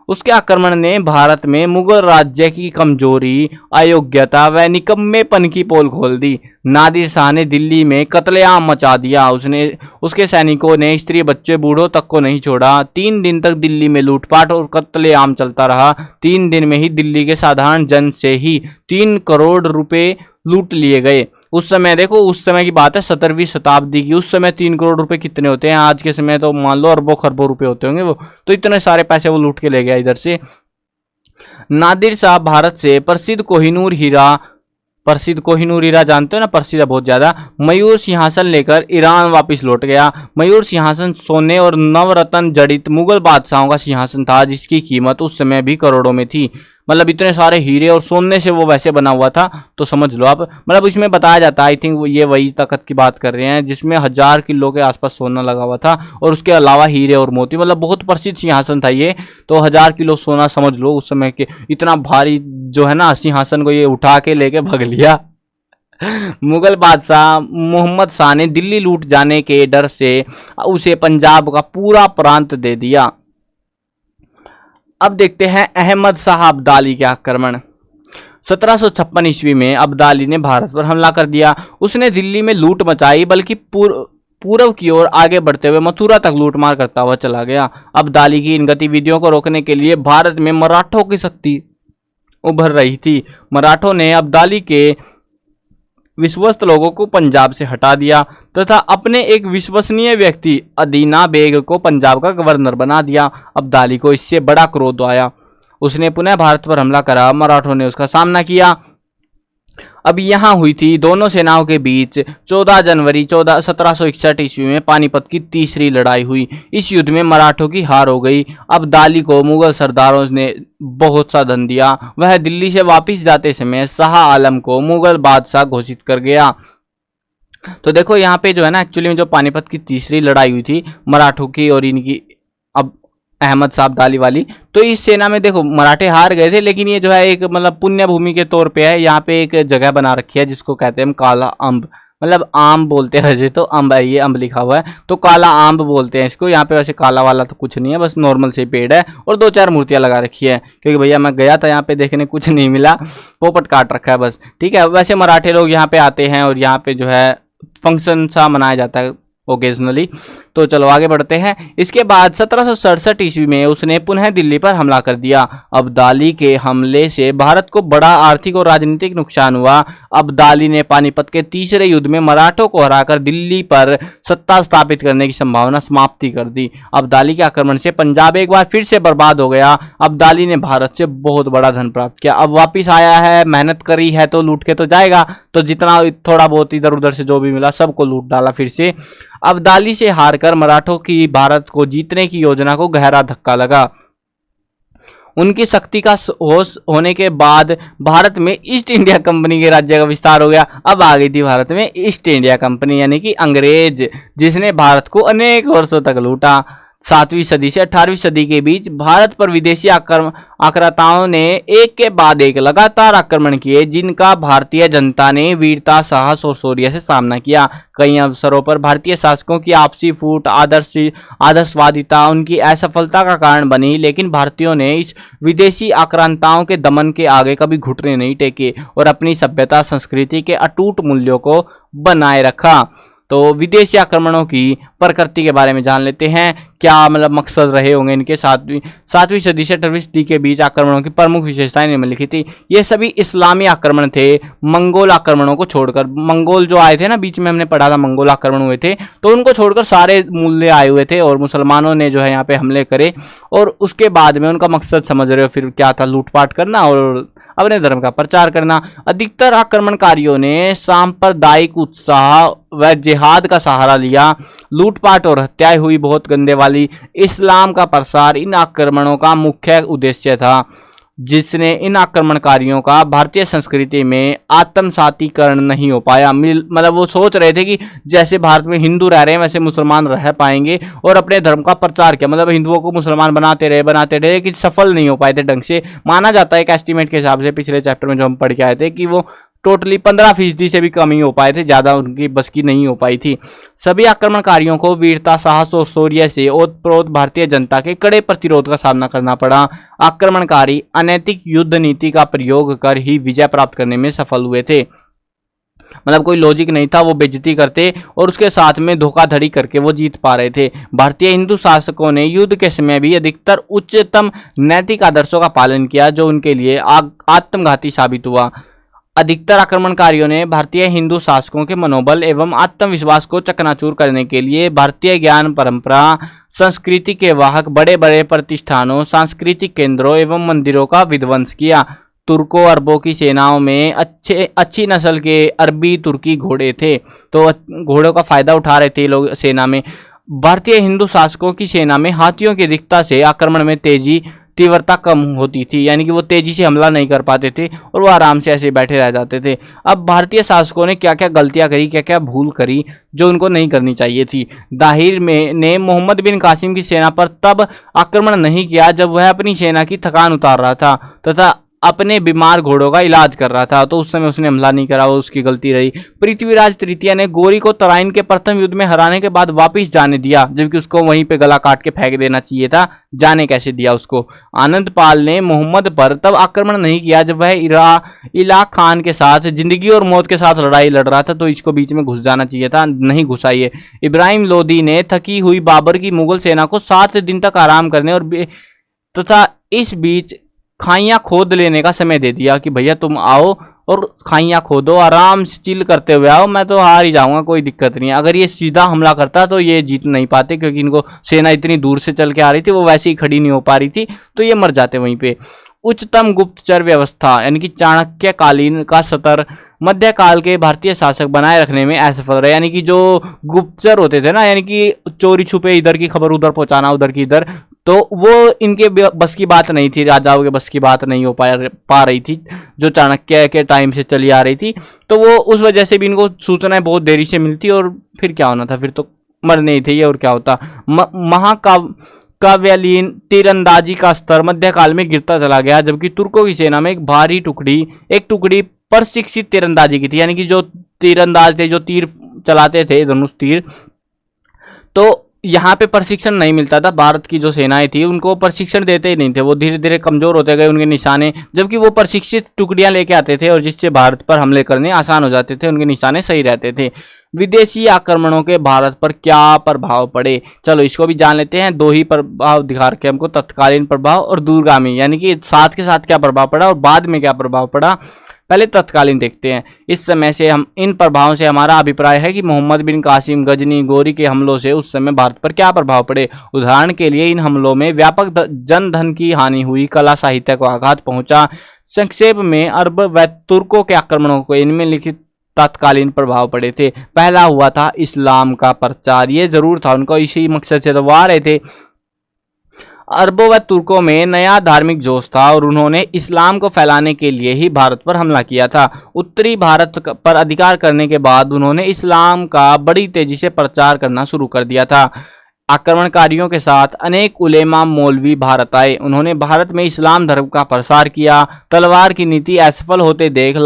उसके आक्रमण ने भारत में मुगल राज्य की कमजोरी, अयोग्यता व निकम्मेपन की पोल खोल दी। नादिर शाह ने दिल्ली में कत्लेआम मचा दिया। उसके सैनिकों ने स्त्री, बच्चे, बूढ़ों तक को नहीं छोड़ा। 3 दिन तक दिल्ली में लूटपाट और कत्लेआम चलता रहा। 3 दिन में ही दिल्ली के साधारण जन से ही 3 करोड़ रुपए लूट लिए गए। उस समय देखो, उस समय की बात है 17वीं शताब्दी की। उस समय 3 करोड़ रुपए कितने होते हैं, आज के समय तो मान लो अरबों खरबों रुपए होते होंगे वो, तो इतने सारे पैसे वो लूट के ले गया इधर से। नादिर शाह भारत से प्रसिद्ध कोहिनूर हीरा जानते हो ना, प्रसिद्ध है बहुत ज्यादा, मयूर सिंहासन लेकर ईरान वापस लौट गया। मयूर सिंहासन सोने और नवरत्न जड़ित मुगल बादशाहों का सिंहासन था, जिसकी कीमत उस समय भी करोड़ों में थी। मतलब इतने सारे हीरे और सोने से वो वैसे बना हुआ था, तो समझ लो आप। मतलब इसमें बताया जाता है, आई थिंक ये वही तख्त की बात कर रहे हैं जिसमें 1000 किलो के आसपास सोना लगा हुआ था, और उसके अलावा हीरे और मोती। मतलब बहुत प्रसिद्ध सिंहासन था ये, तो 1000 किलो सोना समझ लो उस समय के। इतना भारी जो है ना सिंहासन को ये उठा के लेके भाग लिया। मुगल बादशाह मोहम्मद शाह ने दिल्ली लूट जाने के डर से उसे पंजाब का पूरा प्रांत दे दिया। अब देखते हैं अहमद शाह अब्दाली के आक्रमण। 1756 ईस्वी में अब्दाली ने भारत पर हमला कर दिया। उसने दिल्ली में लूट मचाई, बल्कि पूर्व की ओर आगे बढ़ते हुए मथुरा तक लूटमार करता हुआ चला गया। अब्दाली की इन गतिविधियों को रोकने के लिए भारत में मराठों की शक्ति उभर रही थी। मराठों ने अब्दाली के विश्वस्त लोगों को पंजाब से हटा दिया तथा अपने एक विश्वसनीय व्यक्ति अदीना बेग को पंजाब का गवर्नर बना दिया। अब्दाली को इससे बड़ा क्रोध आया। उसने पुनः भारत पर हमला करा। मराठों ने उसका सामना किया। अब यहाँ हुई थी दोनों सेनाओं के बीच 14 जनवरी 1761 ईस्वी में पानीपत की तीसरी लड़ाई हुई। इस युद्ध में मराठों की हार हो गई। अब्दाली को मुगल सरदारों ने बहुत सा धन दिया। वह दिल्ली से वापस जाते समय शाह आलम को मुगल बादशाह घोषित कर गया। तो देखो यहाँ पे जो है ना, एक्चुअली में जो पानीपत की तीसरी लड़ाई हुई थी मराठों की और इनकी, अब अहमद शाह अब्दाली वाली, तो इस सेना में देखो मराठे हार गए थे, लेकिन ये जो है एक मतलब पुण्य भूमि के तौर पे है। यहाँ पे एक जगह बना रखी है जिसको कहते हैं हम काला अम्ब, मतलब आम बोलते हैं वैसे तो, अम्ब है, ये अम्ब लिखा हुआ है तो काला आम्ब बोलते हैं इसको। यहाँ पे वैसे काला वाला तो कुछ नहीं है, बस नॉर्मल से पेड़ है और 2-4 मूर्तियां लगा रखी है, क्योंकि भैया मैं गया था यहाँ पे देखने, कुछ नहीं मिला, पोपट काट रखा है बस, ठीक है। वैसे मराठे लोग यहाँ पे आते हैं और यहाँ पे जो है फंक्शन सा मनाया जाता है, ओकेजनली। तो चलो आगे बढ़ते हैं। इसके बाद 1767 ईस्वी में उसने पुनः दिल्ली पर हमला कर दिया। अब्दाली के हमले से भारत को बड़ा आर्थिक और राजनीतिक नुकसान हुआ। अब्दाली ने पानीपत के तीसरे युद्ध में मराठों को हराकर दिल्ली पर सत्ता स्थापित करने की संभावना समाप्ति कर दी। अब्दाली के आक्रमण से पंजाब एक बार फिर से बर्बाद हो गया। अब्दाली ने भारत से बहुत बड़ा धन प्राप्त किया। अब वापिस आया है, मेहनत करी है तो लूट के तो जाएगा, तो जितना थोड़ा बहुत इधर उधर से जो भी मिला सबको लूट डाला फिर से। अब्दाली से हारकर मराठों की भारत को जीतने की योजना को गहरा धक्का लगा। उनकी शक्ति का होश होने के बाद भारत में ईस्ट इंडिया कंपनी के राज्य का विस्तार हो गया। अब आ गई थी भारत में ईस्ट इंडिया कंपनी यानी कि अंग्रेज, जिसने भारत को अनेक वर्षों तक लूटा। 7वीं सदी से 18वीं सदी के बीच भारत पर विदेशी आक्रांताओं ने एक के बाद एक लगातार आक्रमण किए, जिनका भारतीय जनता ने वीरता, साहस और शौर्य से सामना किया। कई अवसरों पर भारतीय शासकों की आपसी फूट, आदर्शवादिता उनकी असफलता का कारण बनी, लेकिन भारतीयों ने इस विदेशी आक्रांताओं के दमन के आगे कभी घुटने नहीं टेके और अपनी सभ्यता, संस्कृति के अटूट मूल्यों को बनाए रखा। तो विदेशी आक्रमणों की प्रकृति के बारे में जान लेते हैं, क्या मतलब मकसद रहे होंगे इनके। 7वीं सदी से 18वीं सदी के बीच आक्रमणों की प्रमुख विशेषताएं निम्नलिखित थी। ये सभी इस्लामी आक्रमण थे, मंगोल आक्रमणों को छोड़कर। मंगोल जो आए थे ना, बीच में हमने पढ़ा था मंगोल आक्रमण हुए थे, तो उनको छोड़कर सारे मूल्य आए हुए थे और मुसलमानों ने जो है यहाँ पे हमले करे। और उसके बाद में उनका मकसद समझ रहे हो फिर क्या था, लूटपाट करना और अपने धर्म का प्रचार करना। अधिकतर आक्रमणकारियों ने सांप्रदायिक उत्साह व जिहाद का सहारा लिया। लूटपाट और हत्याएं हुई बहुत गंदे वाली। इस्लाम का प्रसार इन आक्रमणों का मुख्य उद्देश्य था, जिसने इन आक्रमणकारियों का भारतीय संस्कृति में आत्मसातीकरण नहीं हो पाया। मतलब वो सोच रहे थे कि जैसे भारत में हिंदू रह रहे हैं वैसे मुसलमान रह पाएंगे और अपने धर्म का प्रचार किया। मतलब हिंदुओं को मुसलमान बनाते रहे लेकिन सफल नहीं हो पाए थे ढंग से। माना जाता है एक एस्टीमेट के हिसाब से, पिछले चैप्टर में जो हम पढ़ के आए थे, कि वो टोटली 15% से भी कम ही हो पाए थे, ज़्यादा उनकी बस की नहीं हो पाई थी। सभी आक्रमणकारियों को वीरता, साहस और शौर्य से ओतप्रोत भारतीय जनता के कड़े प्रतिरोध का सामना करना पड़ा। आक्रमणकारी अनैतिक युद्ध नीति का प्रयोग कर ही विजय प्राप्त करने में सफल हुए थे। मतलब कोई लॉजिक नहीं था, वो बेइज्जती करते और उसके साथ में धोखाधड़ी करके वो जीत पा रहे थे। भारतीय हिंदू शासकों ने युद्ध के समय भी अधिकतर उच्चतम नैतिक आदर्शों का पालन किया, जो उनके लिए आत्मघाती साबित हुआ। अधिकतर आक्रमणकारियों ने भारतीय हिंदू शासकों के मनोबल एवं आत्मविश्वास को चकनाचूर करने के लिए भारतीय ज्ञान परंपरा, संस्कृति के वाहक बड़े बड़े प्रतिष्ठानों, सांस्कृतिक केंद्रों एवं मंदिरों का विध्वंस किया। तुर्कों अरबों की सेनाओं में अच्छी नस्ल के अरबी तुर्की घोड़े थे, तो घोड़ों का फायदा उठा रहे थे लोग सेना में। भारतीय हिंदू शासकों की सेना में हाथियों की अधिकता से आक्रमण में तीव्रता कम होती थी, यानी कि वो तेजी से हमला नहीं कर पाते थे और वो आराम से ऐसे बैठे रह जाते थे। अब भारतीय शासकों ने क्या क्या गलतियां करी, क्या क्या भूल करी जो उनको नहीं करनी चाहिए थी। दाहिर ने मोहम्मद बिन कासिम की सेना पर तब आक्रमण नहीं किया जब वह अपनी सेना की थकान उतार रहा था तथा अपने बीमार घोड़ों का इलाज कर रहा था, तो उस समय उसने हमला नहीं करा, वो उसकी गलती रही। पृथ्वीराज तृतीय ने गोरी को तराइन के प्रथम युद्ध में हराने के बाद वापस जाने दिया, जबकि उसको वहीं पे गला काट के फेंक देना चाहिए था। जाने कैसे दिया उसको। आनंद पाल ने मोहम्मद पर तब आक्रमण नहीं किया जब वह इलाक खान के साथ जिंदगी और मौत के साथ लड़ाई लड़ रहा था, तो इसको बीच में घुस जाना चाहिए था, नहीं घुसा ये। इब्राहिम लोदी ने थकी हुई बाबर की मुगल सेना को 7 दिन तक आराम करने और तथा इस बीच खाइयां खोद लेने का समय दे दिया कि भैया तुम आओ और खाइयां खोदो, आराम से चिल करते हुए आओ, मैं तो हार ही जाऊंगा, कोई दिक्कत नहीं है। अगर ये सीधा हमला करता तो ये जीत नहीं पाते, क्योंकि इनको सेना इतनी दूर से चल के आ रही थी, वो वैसे ही खड़ी नहीं हो पा रही थी, तो ये मर जाते वहीं पे। उच्चतम गुप्तचर व्यवस्था यानी कि चाणक्यकालीन का सतर मध्यकाल के भारतीय शासक बनाए रखने में असफल रहे। यानी कि जो गुप्तचर होते थे ना, यानी कि चोरी छुपे इधर की खबर उधर पहुंचाना, उधर की इधर, तो वो इनके बस की बात नहीं थी, राजाओं के बस की बात नहीं हो पा रही थी, जो चाणक्य के टाइम से चली आ रही थी। तो वो उस वजह से भी इनको सूचनाएं बहुत देरी से मिलती और फिर क्या होना था, फिर तो मरने ही थे ये, और क्या होता। काव्यालीन तीरंदाजी का स्तर मध्यकाल में गिरता चला गया, जबकि तुर्कों की सेना में एक टुकड़ी प्रशिक्षित तीरंदाजी की थी, यानी कि जो तीरंदाज थे, जो तीर चलाते थे, धनुष तीर, तो यहाँ पे प्रशिक्षण नहीं मिलता था। भारत की जो सेनाएं थी उनको प्रशिक्षण देते ही नहीं थे, वो धीरे धीरे कमजोर होते गए उनके निशाने, जबकि वो प्रशिक्षित टुकड़ियां लेके आते थे और जिससे भारत पर हमले करने आसान हो जाते थे, उनके निशाने सही रहते थे। विदेशी आक्रमणों के भारत पर क्या प्रभाव पड़े, चलो इसको भी जान लेते हैं। दो ही प्रभाव दिखा रखे हमको, तत्कालीन प्रभाव और दूरगामी, यानी कि साथ के साथ क्या प्रभाव पड़ा और बाद में क्या प्रभाव पड़ा। पहले तत्कालीन देखते हैं। इस समय से हम इन प्रभावों से हमारा अभिप्राय है कि मोहम्मद बिन कासिम गजनी गोरी के हमलों से उस समय भारत पर क्या प्रभाव पड़े। उदाहरण के लिए इन हमलों में व्यापक जनधन की हानि हुई, कला साहित्य को आघात पहुंचा। संक्षेप में अरब व तुर्कों के आक्रमणों को इनमें लिखित तत्कालीन प्रभाव पड़े थे। पहला हुआ था इस्लाम का प्रचार, ये जरूर था, उनको इसी मकसद से तो आ रहे थे। अरबों व तुर्कों में नया धार्मिक जोश था और उन्होंने इस्लाम को फैलाने के लिए ही भारत पर हमला किया था। उत्तरी भारत पर अधिकार करने के बाद उन्होंने इस्लाम का बड़ी तेजी से प्रचार करना शुरू कर दिया था। आक्रमणकारियों के साथ अनेक उलेमा मौलवी भारत आए, उन्होंने भारत में इस्लाम धर्म का प्रसार किया। तलवार की नीति असफल होते देख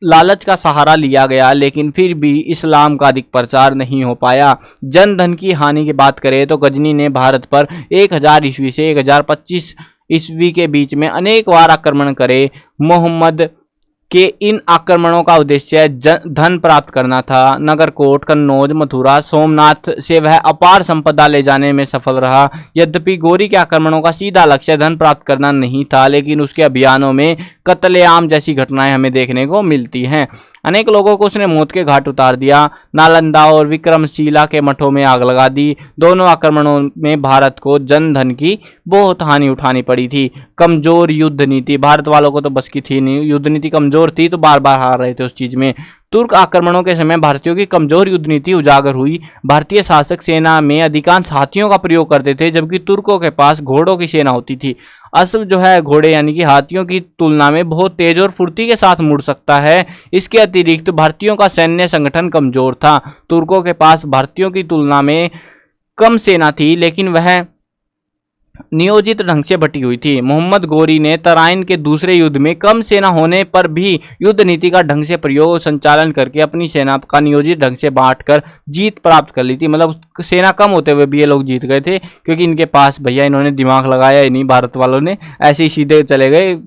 लालच का सहारा लिया गया, लेकिन फिर भी इस्लाम का अधिक प्रचार नहीं हो पाया। जनधन की हानि की बात करें तो गजनी ने भारत पर 1000 ईस्वी से 1025 ईस्वी के बीच में अनेक बार आक्रमण करे। मोहम्मद के इन आक्रमणों का उद्देश्य धन प्राप्त करना था। नगरकोट, कन्नौज, मथुरा, सोमनाथ से वह अपार संपदा ले जाने में सफल रहा। यद्यपि गोरी के आक्रमणों का सीधा लक्ष्य धन प्राप्त करना नहीं था, लेकिन उसके अभियानों में कत्लेआम जैसी घटनाएं हमें देखने को मिलती हैं। अनेक लोगों को उसने मौत के घाट उतार दिया। नालंदा और विक्रमशिला के मठों में आग लगा दी। दोनों आक्रमणों में भारत को जनधन की बहुत हानि उठानी पड़ी थी। कमजोर युद्ध नीति, भारत वालों को तो बस की थी नहीं, युद्ध नीति कमजोर थी तो बार बार हार रहे थे उस चीज में। तुर्क आक्रमणों के समय भारतीयों की कमजोर युद्ध नीति उजागर हुई। भारतीय शासक सेना में अधिकांश हाथियों का प्रयोग करते थे, जबकि तुर्कों के पास घोड़ों की सेना होती थी। अश्व जो है घोड़े यानी कि हाथियों की तुलना में बहुत तेज और फुर्ती के साथ मुड़ सकता है। इसके अतिरिक्त भारतीयों का सैन्य संगठन कमजोर था। तुर्कों के पास भारतीयों की तुलना में कम सेना थी, लेकिन वह नियोजित ढंग से बटी हुई थी। मोहम्मद गोरी ने तराइन के दूसरे युद्ध में कम सेना होने पर भी युद्ध नीति का ढंग से प्रयोग संचालन करके अपनी सेना का नियोजित ढंग से बांटकर जीत प्राप्त कर ली थी। मतलब सेना कम होते हुए भी ये लोग जीत गए थे, क्योंकि इनके पास भैया इन्होंने दिमाग लगाया ही नहीं, भारत वालों ने ऐसे ही सीधे चले गए।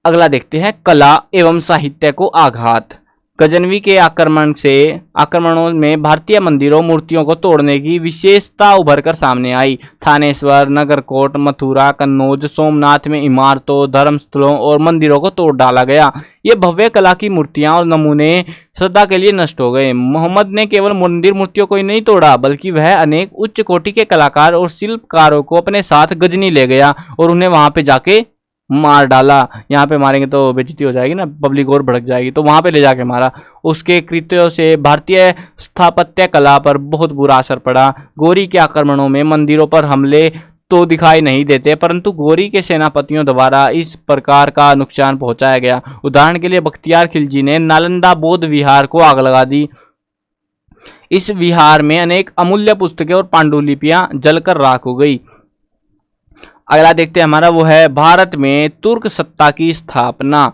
अगला देखते हैं, कला एवं साहित्य को आघात। गजनवी के आक्रमणों में भारतीय मंदिरों मूर्तियों को तोड़ने की विशेषता उभरकर सामने आई। थानेश्वर, नगरकोट, मथुरा, कन्नौज, सोमनाथ में इमारतों, धर्मस्थलों और मंदिरों को तोड़ डाला गया। ये भव्य कला की मूर्तियां और नमूने सदा के लिए नष्ट हो गए। मोहम्मद ने केवल मंदिर मूर्तियों को ही नहीं तोड़ा, बल्कि वह अनेक उच्च कोटि के कलाकार और शिल्पकारों को अपने साथ गजनी ले गया और उन्हें वहां पे जाके मार डाला। यहाँ पे मारेंगे तो बेइज्जती हो जाएगी ना, पब्लिक और भड़क जाएगी, तो वहां पे ले जाके मारा। उसके कृत्यों से भारतीय स्थापत्य कला पर बहुत बुरा असर पड़ा। गोरी के आक्रमणों में मंदिरों पर हमले तो दिखाई नहीं देते, परंतु गोरी के सेनापतियों द्वारा इस प्रकार का नुकसान पहुंचाया गया। उदाहरण के लिए बख्तियार खिलजी ने नालंदा बौद्ध विहार को आग लगा दी। इस विहार में अनेक अमूल्य पुस्तकें और पांडुलिपियां जलकर राख हो गई। अगला देखते हैं हमारा, वो है भारत में तुर्क सत्ता की स्थापना।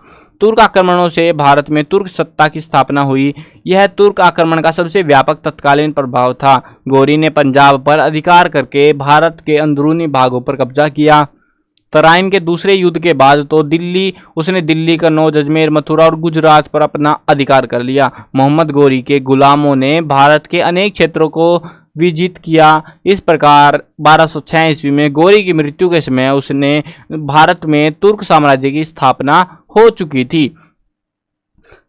तुर्क आक्रमणों से भारत में तुर्क सत्ता की स्थापना हुई। यह तुर्क आक्रमण का सबसे व्यापक तत्कालीन प्रभाव था। गोरी ने पंजाब पर अधिकार करके भारत के अंदरूनी भागों पर कब्जा किया। तराइन के दूसरे युद्ध के बाद तो उसने दिल्ली, कन्नौज, अजमेर, मथुरा और गुजरात पर अपना अधिकार कर लिया। मोहम्मद गोरी के गुलामों ने भारत के अनेक क्षेत्रों को विजित किया। इस प्रकार 1206 ईस्वी में गोरी की मृत्यु के समय उसने भारत में तुर्क साम्राज्य की स्थापना हो चुकी थी।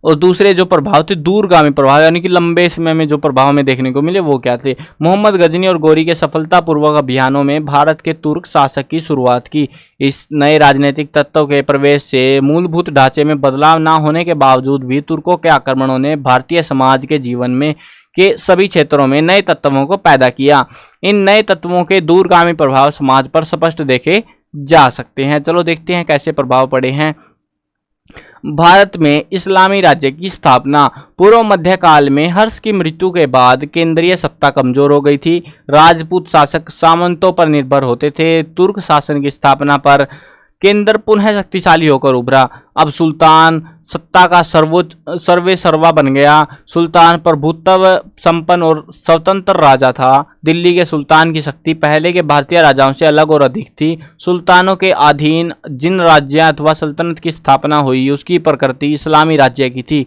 और दूसरे जो प्रभाव थे दूरगामी प्रभाव, यानी कि लंबे समय में जो प्रभाव हमें देखने को मिले वो क्या थे। मोहम्मद गजनी और गोरी के सफलतापूर्वक अभियानों में भारत के तुर्क शासक की शुरुआत की। इस नए राजनीतिक तत्वों के प्रवेश से मूलभूत ढांचे में बदलाव न होने के बावजूद भी तुर्कों के आक्रमणों ने भारतीय समाज के जीवन में के सभी क्षेत्रों में नए तत्वों को पैदा किया। इन नए तत्वों के दूरगामी प्रभाव समाज पर स्पष्ट देखे जा सकते हैं। चलो देखते हैं कैसे प्रभाव पड़े हैं। भारत में इस्लामी राज्य की स्थापना। पूर्व मध्य काल में हर्ष की मृत्यु के बाद केंद्रीय सत्ता कमजोर हो गई थी। राजपूत शासक सामंतों पर निर्भर होते थे। तुर्क शासन की स्थापना पर केंद्र पुनः शक्तिशाली होकर उभरा। अब सुल्तान सत्ता का सर्वोच्च सर्वे सर्वा बन गया। सुल्तान प्रभुत्व संपन्न और स्वतंत्र राजा था। दिल्ली के सुल्तान की शक्ति पहले के भारतीय राजाओं से अलग और अधिक थी। सुल्तानों के अधीन जिन राज्य अथवा सल्तनत की स्थापना हुई उसकी प्रकृति इस्लामी राज्य की थी,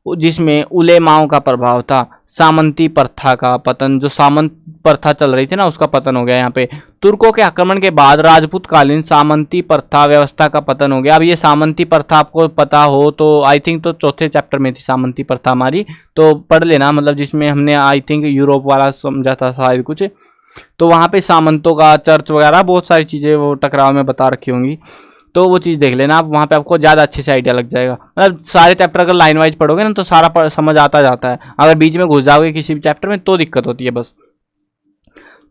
जिसमें उलेमाओं का प्रभाव था। सामंती प्रथा का पतन, जो सामंत प्रथा चल रही थी ना, उसका पतन हो गया। यहाँ पे तुर्कों के आक्रमण के बाद राजपूत कालीन सामंती प्रथा व्यवस्था का पतन हो गया। अब ये सामंती प्रथा आपको पता हो तो आई थिंक तो चौथे चैप्टर में थी सामंती प्रथा हमारी, तो पढ़ लेना, मतलब जिसमें हमने आई थिंक यूरोप वाला समझा था शायद कुछ, तो वहाँ पे सामंतों का चर्च वगैरह बहुत सारी चीज़ें वो टकराव में बता रखी होंगी, तो वो चीज़ देख लेना आप, वहाँ पे आपको ज़्यादा अच्छे से आइडिया लग जाएगा। मतलब सारे चैप्टर अगर लाइन वाइज पढ़ोगे ना तो सारा समझ आता जाता है। अगर बीच में घुस जाओगे किसी भी चैप्टर में तो दिक्कत होती है बस।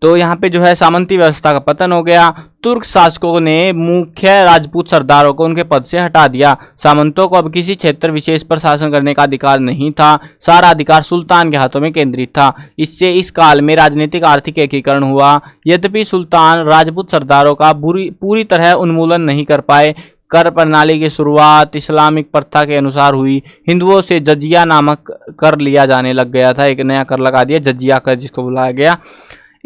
तो यहाँ पे जो है सामंती व्यवस्था का पतन हो गया। तुर्क शासकों ने मुख्य राजपूत सरदारों को उनके पद से हटा दिया। सामंतों को अब किसी क्षेत्र विशेष पर शासन करने का अधिकार नहीं था, सारा अधिकार सुल्तान के हाथों में केंद्रित था। इससे इस काल में राजनीतिक आर्थिक एकीकरण हुआ। यद्यपि सुल्तान राजपूत सरदारों का पूरी तरह उन्मूलन नहीं कर पाए। कर प्रणाली की शुरुआत इस्लामिक प्रथा के अनुसार हुई। हिंदुओं से जजिया नामक कर लिया जाने लग गया था, एक नया कर लगा दिया, जजिया कर जिसको बुलाया गया।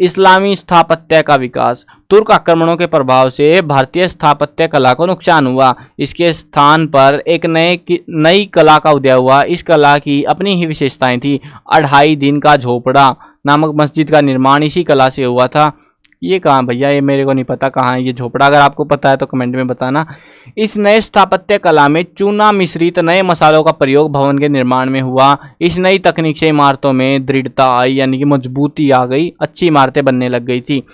इस्लामी स्थापत्य का विकास। तुर्क आक्रमणों के प्रभाव से भारतीय स्थापत्य कला को नुकसान हुआ। इसके स्थान पर एक नई कला का उदय हुआ। इस कला की अपनी ही विशेषताएं थी। 2.5 दिन का झोपड़ा नामक मस्जिद का निर्माण इसी कला से हुआ था। ये कहाँ भैया, ये मेरे को नहीं पता कहाँ है ये झोपड़ा, अगर आपको पता है तो कमेंट में बताना। इस नए स्थापत्य कला में चूना मिश्रित नए मसालों का प्रयोग भवन के निर्माण में हुआ। इस नई तकनीक से इमारतों में दृढ़ता आई, यानी कि मजबूती आ गई, अच्छी इमारतें बनने लग गई थी।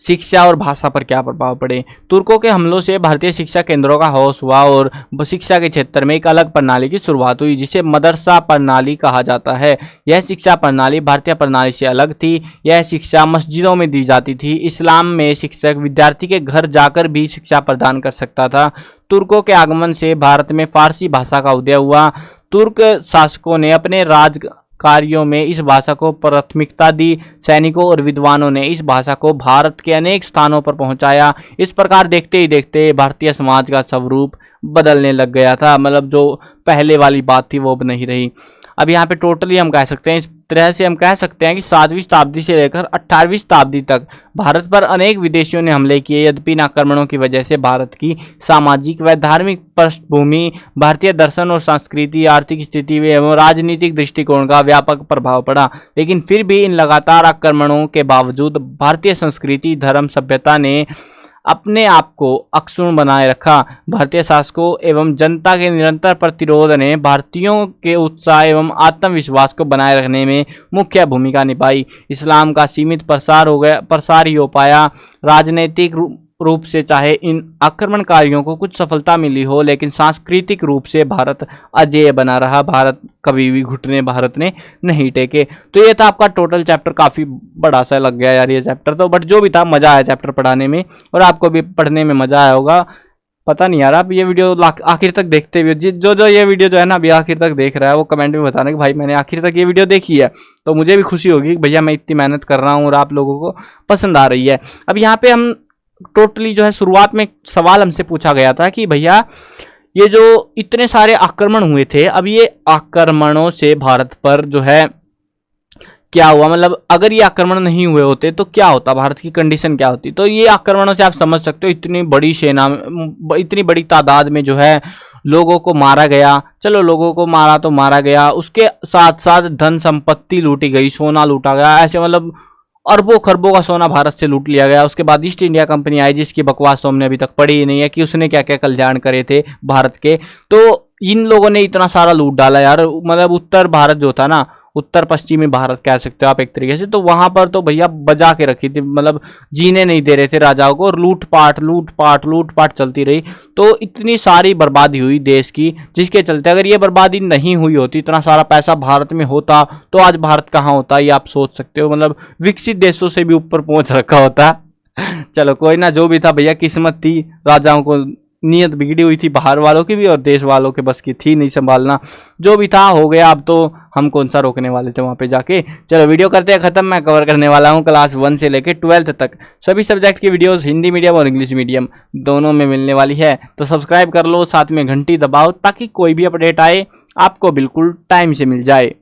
शिक्षा और भाषा पर क्या प्रभाव पड़े। तुर्कों के हमलों से भारतीय शिक्षा केंद्रों का ह्रास हुआ और शिक्षा के क्षेत्र में एक अलग प्रणाली की शुरुआत हुई जिसे मदरसा प्रणाली कहा जाता है। यह शिक्षा प्रणाली भारतीय प्रणाली से अलग थी। यह शिक्षा मस्जिदों में दी जाती थी। इस्लाम में शिक्षक विद्यार्थी के घर जाकर भी शिक्षा प्रदान कर सकता था। तुर्कों के आगमन से भारत में फारसी भाषा का उदय हुआ। तुर्क शासकों ने अपने राज कार्यों में इस भाषा को प्राथमिकता दी। सैनिकों और विद्वानों ने इस भाषा को भारत के अनेक स्थानों पर पहुंचाया। इस प्रकार देखते ही देखते भारतीय समाज का स्वरूप बदलने लग गया था। मतलब जो पहले वाली बात थी वो अब नहीं रही। अब यहाँ पे टोटली हम कह सकते हैं, इस तरह से हम कह सकते हैं कि 7वीं शताब्दी से लेकर 18वीं शताब्दी तक भारत पर अनेक विदेशियों ने हमले किए। यद्यपि इन आक्रमणों की वजह से भारत की सामाजिक व धार्मिक पृष्ठभूमि, भारतीय दर्शन और संस्कृति, आर्थिक स्थिति एवं राजनीतिक दृष्टिकोण का व्यापक प्रभाव पड़ा, लेकिन फिर भी इन लगातार आक्रमणों के बावजूद भारतीय संस्कृति, धर्म, सभ्यता ने अपने आप को अक्षुण्ण बनाए रखा। भारतीय शासकों एवं जनता के निरंतर प्रतिरोध ने भारतीयों के उत्साह एवं आत्मविश्वास को बनाए रखने में मुख्य भूमिका निभाई। इस्लाम का सीमित प्रसार ही हो पाया। राजनीतिक रूप से चाहे इन आक्रमणकारियों को कुछ सफलता मिली हो, लेकिन सांस्कृतिक रूप से भारत अजेय बना रहा। भारत कभी भी घुटने भारत ने नहीं टेके। तो ये था आपका टोटल चैप्टर, काफ़ी बड़ा सा लग गया यार ये चैप्टर तो, बट जो भी था मज़ा आया चैप्टर पढ़ाने में और आपको भी पढ़ने में मज़ा आया होगा। पता नहीं यार, आप ये वीडियो आखिर तक देखते हुए जो ये वीडियो जो है ना अभी आखिर तक देख रहा है वो कमेंट में बताना कि भाई मैंने आखिर तक ये वीडियो देखी है, तो मुझे भी खुशी होगी कि भैया मैं इतनी मेहनत कर रहा हूँ और आप लोगों को पसंद आ रही है। अब यहाँ पे हम टोटली जो है शुरुआत में सवाल हमसे पूछा गया था कि भैया ये जो इतने सारे आक्रमण हुए थे, अब ये आक्रमणों से भारत पर जो है क्या हुआ, मतलब अगर ये आक्रमण नहीं हुए होते तो क्या होता, भारत की कंडीशन क्या होती। तो ये आक्रमणों से आप समझ सकते हो इतनी बड़ी सेना, इतनी बड़ी तादाद में जो है लोगों को मारा गया। चलो लोगों को मारा तो मारा गया, उसके साथ साथ धन संपत्ति लूटी गई, सोना लूटा गया, ऐसे मतलब अरबों खरबों का सोना भारत से लूट लिया गया। उसके बाद ईस्ट इंडिया कंपनी आई जिसकी बकवास तो हमने अभी तक पढ़ी ही नहीं है कि उसने क्या क्या कल्याण करे थे भारत के। तो इन लोगों ने इतना सारा लूट डाला यार, मतलब उत्तर भारत जो था ना, उत्तर पश्चिमी भारत कह सकते हो आप एक तरीके से, तो वहां पर तो भैया बजा के रखी थी, मतलब जीने नहीं दे रहे थे राजाओं को, और लूटपाट चलती रही। तो इतनी सारी बर्बादी हुई देश की, जिसके चलते अगर ये बर्बादी नहीं हुई होती, इतना सारा पैसा भारत में होता, तो आज भारत कहाँ होता ये आप सोच सकते हो, मतलब विकसित देशों से भी ऊपर पहुंच रखा होता। चलो कोई ना, जो भी था भैया किस्मत थी, राजाओं को नीयत बिगड़ी हुई थी बाहर वालों की भी और देश वालों के बस की थी नहीं संभालना। जो भी था हो गया, अब तो हम कौन सा रोकने वाले थे वहाँ पे जाके। चलो वीडियो करते हैं ख़त्म। मैं कवर करने वाला हूँ क्लास 1 से लेकर 12th तक सभी सब्जेक्ट की वीडियोस, हिंदी मीडियम और इंग्लिश मीडियम दोनों में मिलने वाली है। तो सब्सक्राइब कर लो, साथ में घंटी दबाओ ताकि कोई भी अपडेट आए आपको बिल्कुल टाइम से मिल जाए।